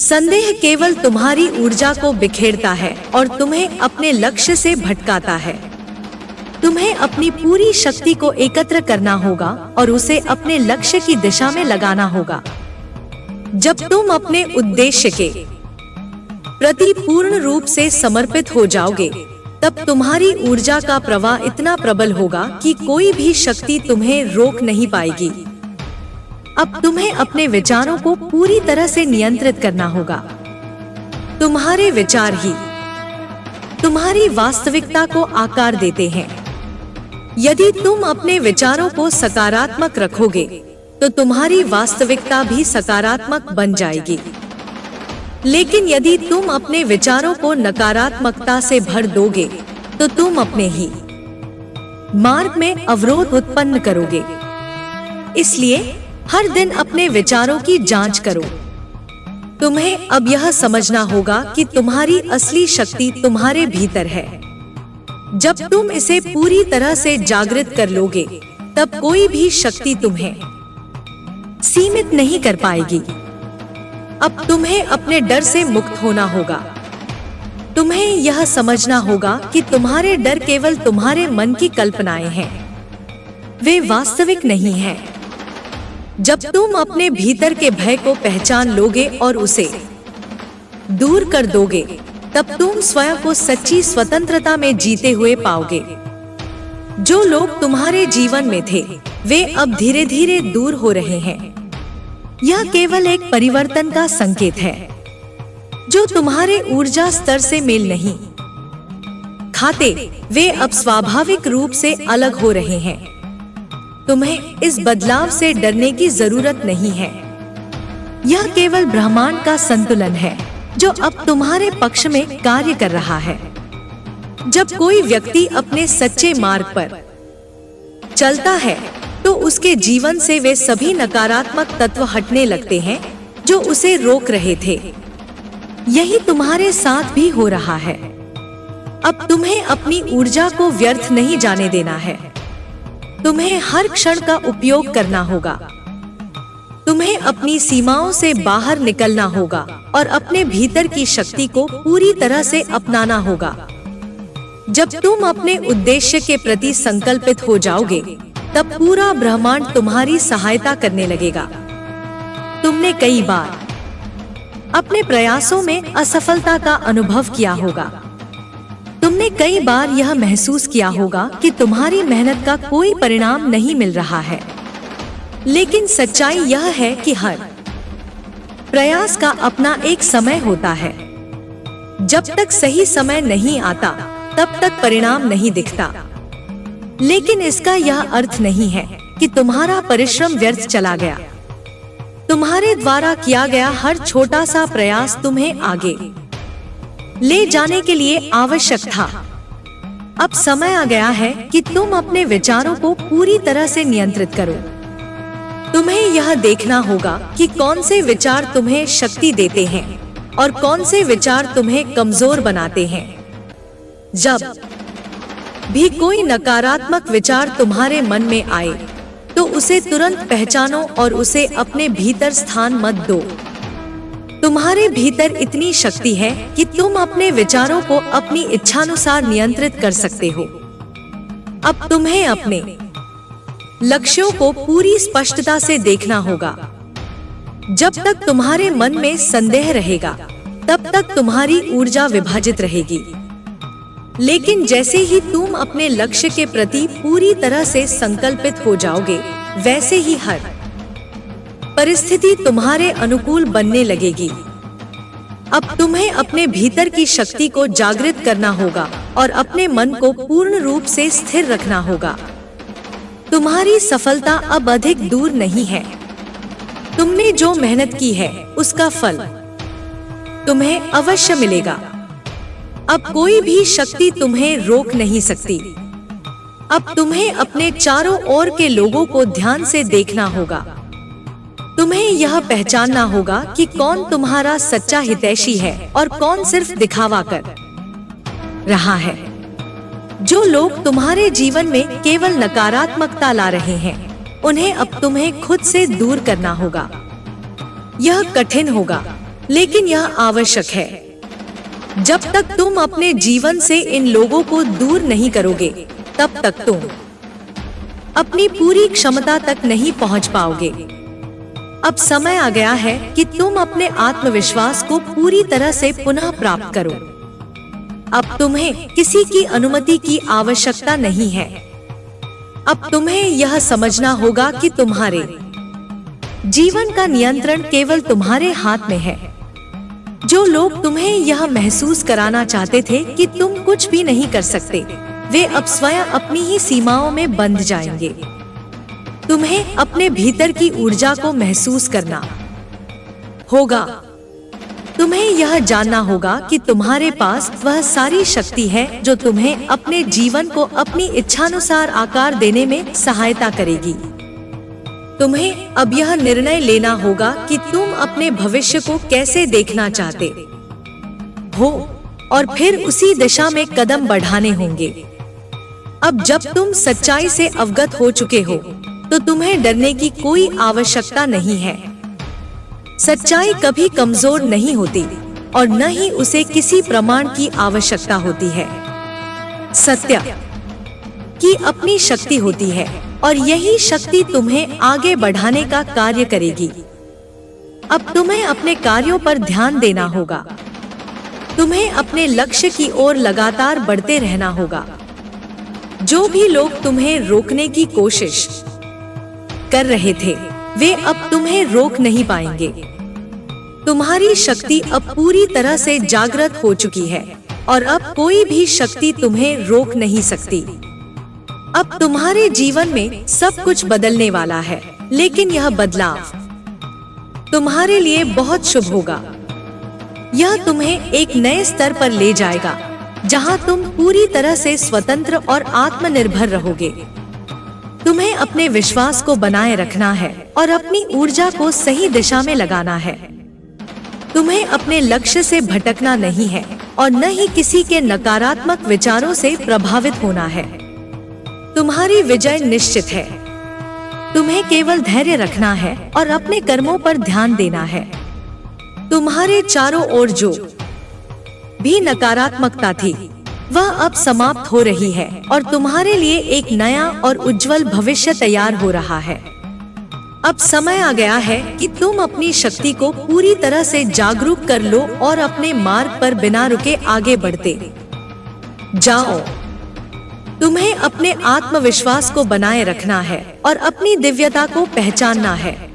संदेह केवल तुम्हारी ऊर्जा को बिखेरता है और तुम्हें अपने लक्ष्य से भटकाता है। तुम्हें अपनी पूरी शक्ति को एकत्र करना होगा और उसे अपने लक्ष्य की दिशा में लगाना होगा। जब तुम अपने उद्देश्य के प्रति पूर्ण रूप से समर्पित हो जाओगे, तब तुम्हारी ऊर्जा का प्रवाह इतना प्रबल होगा कि कोई भी शक्ति तुम्हें रोक नहीं पाएगी। अब तुम्हें अपने विचारों को पूरी तरह से नियंत्रित करना होगा। तुम्हारे विचार ही तुम्हारी वास्तविकता को आकार देते हैं। यदि तुम अपने विचारों को सकारात्मक रखोगे तो तुम्हारी वास्तविकता भी सकारात्मक बन जाएगी। लेकिन यदि तुम अपने विचारों को नकारात्मकता से भर दोगे तो तुम अपने ही मार्ग में अवरोध उत्पन्न करोगे। इसलिए हर दिन अपने विचारों की जांच करो। तुम्हें अब यह समझना होगा कि तुम्हारी असली शक्ति तुम्हारे भीतर है। जब तुम इसे पूरी तरह से जागृत कर लोगे तब कोई भी शक्ति तुम्हें सीमित नहीं कर पाएगी। अब तुम्हें अपने डर से मुक्त होना होगा। तुम्हें यह समझना होगा कि तुम्हारे डर केवल तुम्हारे मन की कल्पनाएं हैं, वे वास्तविक नहीं हैं। जब तुम अपने भीतर के भय को पहचान लोगे और उसे दूर कर दोगे तब तुम स्वयं को सच्ची स्वतंत्रता में जीते हुए पाओगे। जो लोग तुम्हारे जीवन में थे वे अब धीरे धीरे दूर हो रहे हैं। यह केवल एक परिवर्तन का संकेत है जो तुम्हारे ऊर्जा स्तर से मेल नहीं खाते। वे अब स्वाभाविक रूप से अलग हो रहे हैं। तुम्हें इस बदलाव से डरने की जरूरत नहीं है। यह केवल ब्रह्मांड का संतुलन है जो अब तुम्हारे पक्ष में कार्य कर रहा है। जब कोई व्यक्ति अपने सच्चे मार्ग पर चलता है तो उसके जीवन से वे सभी नकारात्मक तत्व हटने लगते हैं जो उसे रोक रहे थे। यही तुम्हारे साथ भी हो रहा है। अब तुम्हें अपनी ऊर्जा को व्यर्थ नहीं जाने देना है। तुम्हें हर क्षण का उपयोग करना होगा। तुम्हें अपनी सीमाओं से बाहर निकलना होगा और अपने भीतर की शक्ति को पूरी तरह से अपनाना होगा। जब तुम अपने उद्देश्य के प्रति संकल्पित हो जाओगे तब पूरा ब्रह्मांड तुम्हारी सहायता करने लगेगा। तुमने कई बार अपने प्रयासों में असफलता का अनुभव किया होगा। तुमने कई बार यह महसूस किया होगा कि तुम्हारी मेहनत का कोई परिणाम नहीं मिल रहा है। लेकिन सच्चाई यह है कि हर प्रयास का अपना एक समय होता है। जब तक सही समय नहीं आता तब तक परिणाम नहीं दिखता। लेकिन इसका यह अर्थ नहीं है कि तुम्हारा परिश्रम व्यर्थ चला गया। तुम्हारे द्वारा किया गया हर छोटा सा प्रयास तुम्हें आगे ले जाने के लिए आवश्यक था। अब समय आ गया है कि तुम अपने विचारों को पूरी तरह से नियंत्रित करो। तुम्हें यह देखना होगा कि कौन से विचार तुम्हें शक्ति देते हैं और कौन से विचार तुम्हें कमजोर बनाते हैं। जब भी कोई नकारात्मक विचार तुम्हारे मन में आए तो उसे तुरंत पहचानो और उसे अपने भीतर स्थान मत दो। तुम्हारे भीतर इतनी शक्ति है कि तुम अपने विचारों को अपनी इच्छानुसार नियंत्रित कर सकते हो। अब तुम्हें अपने लक्ष्यों को पूरी स्पष्टता से देखना होगा। जब तक तुम्हारे मन में संदेह रहेगा तब तक तुम्हारी ऊर्जा विभाजित रहेगी। लेकिन जैसे ही तुम अपने लक्ष्य के प्रति पूरी तरह से संकल्पित हो जाओगे वैसे ही हर परिस्थिति तुम्हारे अनुकूल बनने लगेगी। अब तुम्हें अपने भीतर की शक्ति को जागृत करना होगा और अपने मन को पूर्ण रूप से स्थिर रखना होगा। तुम्हारी सफलता अब अधिक दूर नहीं है। तुमने जो मेहनत की है उसका फल तुम्हें अवश्य मिलेगा। अब कोई भी शक्ति तुम्हें रोक नहीं सकती। अब तुम्हें अपने चारों ओर के लोगों को ध्यान से देखना होगा। तुम्हें यह पहचानना होगा कि कौन तुम्हारा सच्चा हितैषी है और कौन सिर्फ दिखावा कर रहा है। जो लोग तुम्हारे जीवन में केवल नकारात्मकता ला रहे हैं उन्हें अब तुम्हें खुद से दूर करना होगा। यह कठिन होगा लेकिन यह आवश्यक है। जब तक तुम अपने जीवन से इन लोगों को दूर नहीं करोगे तब तक तुम अपनी पूरी क्षमता तक नहीं पहुंच पाओगे। अब समय आ गया है कि तुम अपने आत्मविश्वास को पूरी तरह से पुनः प्राप्त करो। अब तुम्हें किसी की अनुमति की आवश्यकता नहीं है। अब तुम्हें यह समझना होगा कि तुम्हारे जीवन का नियंत्रण केवल तुम्हारे हाथ में है। जो लोग तुम्हें यह महसूस कराना चाहते थे कि तुम कुछ भी नहीं कर सकते, वे अब स्वयं अपनी ही सीमाओं में बंध जाएंगे। तुम्हें अपने भीतर की ऊर्जा को महसूस करना होगा। तुम्हें यह जानना होगा कि तुम्हारे पास वह सारी शक्ति है जो तुम्हें अपने जीवन को अपनी इच्छानुसार आकार देने में सहायता करेगी। तुम्हें अब यह निर्णय लेना होगा कि तुम अपने भविष्य को कैसे देखना चाहते हो और फिर उसी दिशा में कदम बढ़ाने होंगे। अब जब तुम सच्चाई से अवगत हो चुके हो तो तुम्हें डरने की कोई आवश्यकता नहीं है। सच्चाई कभी कमजोर नहीं होती और न ही उसे किसी प्रमाण की आवश्यकता होती है। सत्य की अपनी शक्ति होती है और यही शक्ति तुम्हें आगे बढ़ाने का कार्य करेगी। अब तुम्हें अपने कार्यों पर ध्यान देना होगा। तुम्हें अपने लक्ष्य की ओर लगातार बढ़ते रहना होगा। जो भी लोग तुम्हें रोकने की कोशिश कर रहे थे, वे अब तुम्हें रोक नहीं पाएंगे। तुम्हारी शक्ति अब पूरी तरह से जागृत हो चुकी है और अब कोई भी शक्ति तुम्हें रोक नहीं सकती। अब तुम्हारे जीवन में सब कुछ बदलने वाला है, लेकिन यह बदलाव तुम्हारे लिए बहुत शुभ होगा। यह तुम्हें एक नए स्तर पर ले जाएगा, जहां तुम पूरी तरह से स्वतंत्र और आत्मनिर्भर रहोगे। तुम्हें अपने विश्वास को बनाए रखना है और अपनी ऊर्जा को सही दिशा में लगाना है। तुम्हें अपने लक्ष्य से भटकना नहीं है और न ही किसी के नकारात्मक विचारों से प्रभावित होना है। तुम्हारी विजय निश्चित है। तुम्हें केवल धैर्य रखना है और अपने कर्मों पर ध्यान देना है। तुम्हारे चारों ओर जो भी नकारात्मकता थी, वह अब समाप्त हो रही है और तुम्हारे लिए एक नया और उज्जवल भविष्य तैयार हो रहा है। अब समय आ गया है कि तुम अपनी शक्ति को पूरी तरह से जागरूक कर लो और अपने मार्ग पर बिना रुके आगे बढ़ते जाओ। तुम्हें अपने आत्मविश्वास को बनाए रखना है और अपनी दिव्यता को पहचानना है।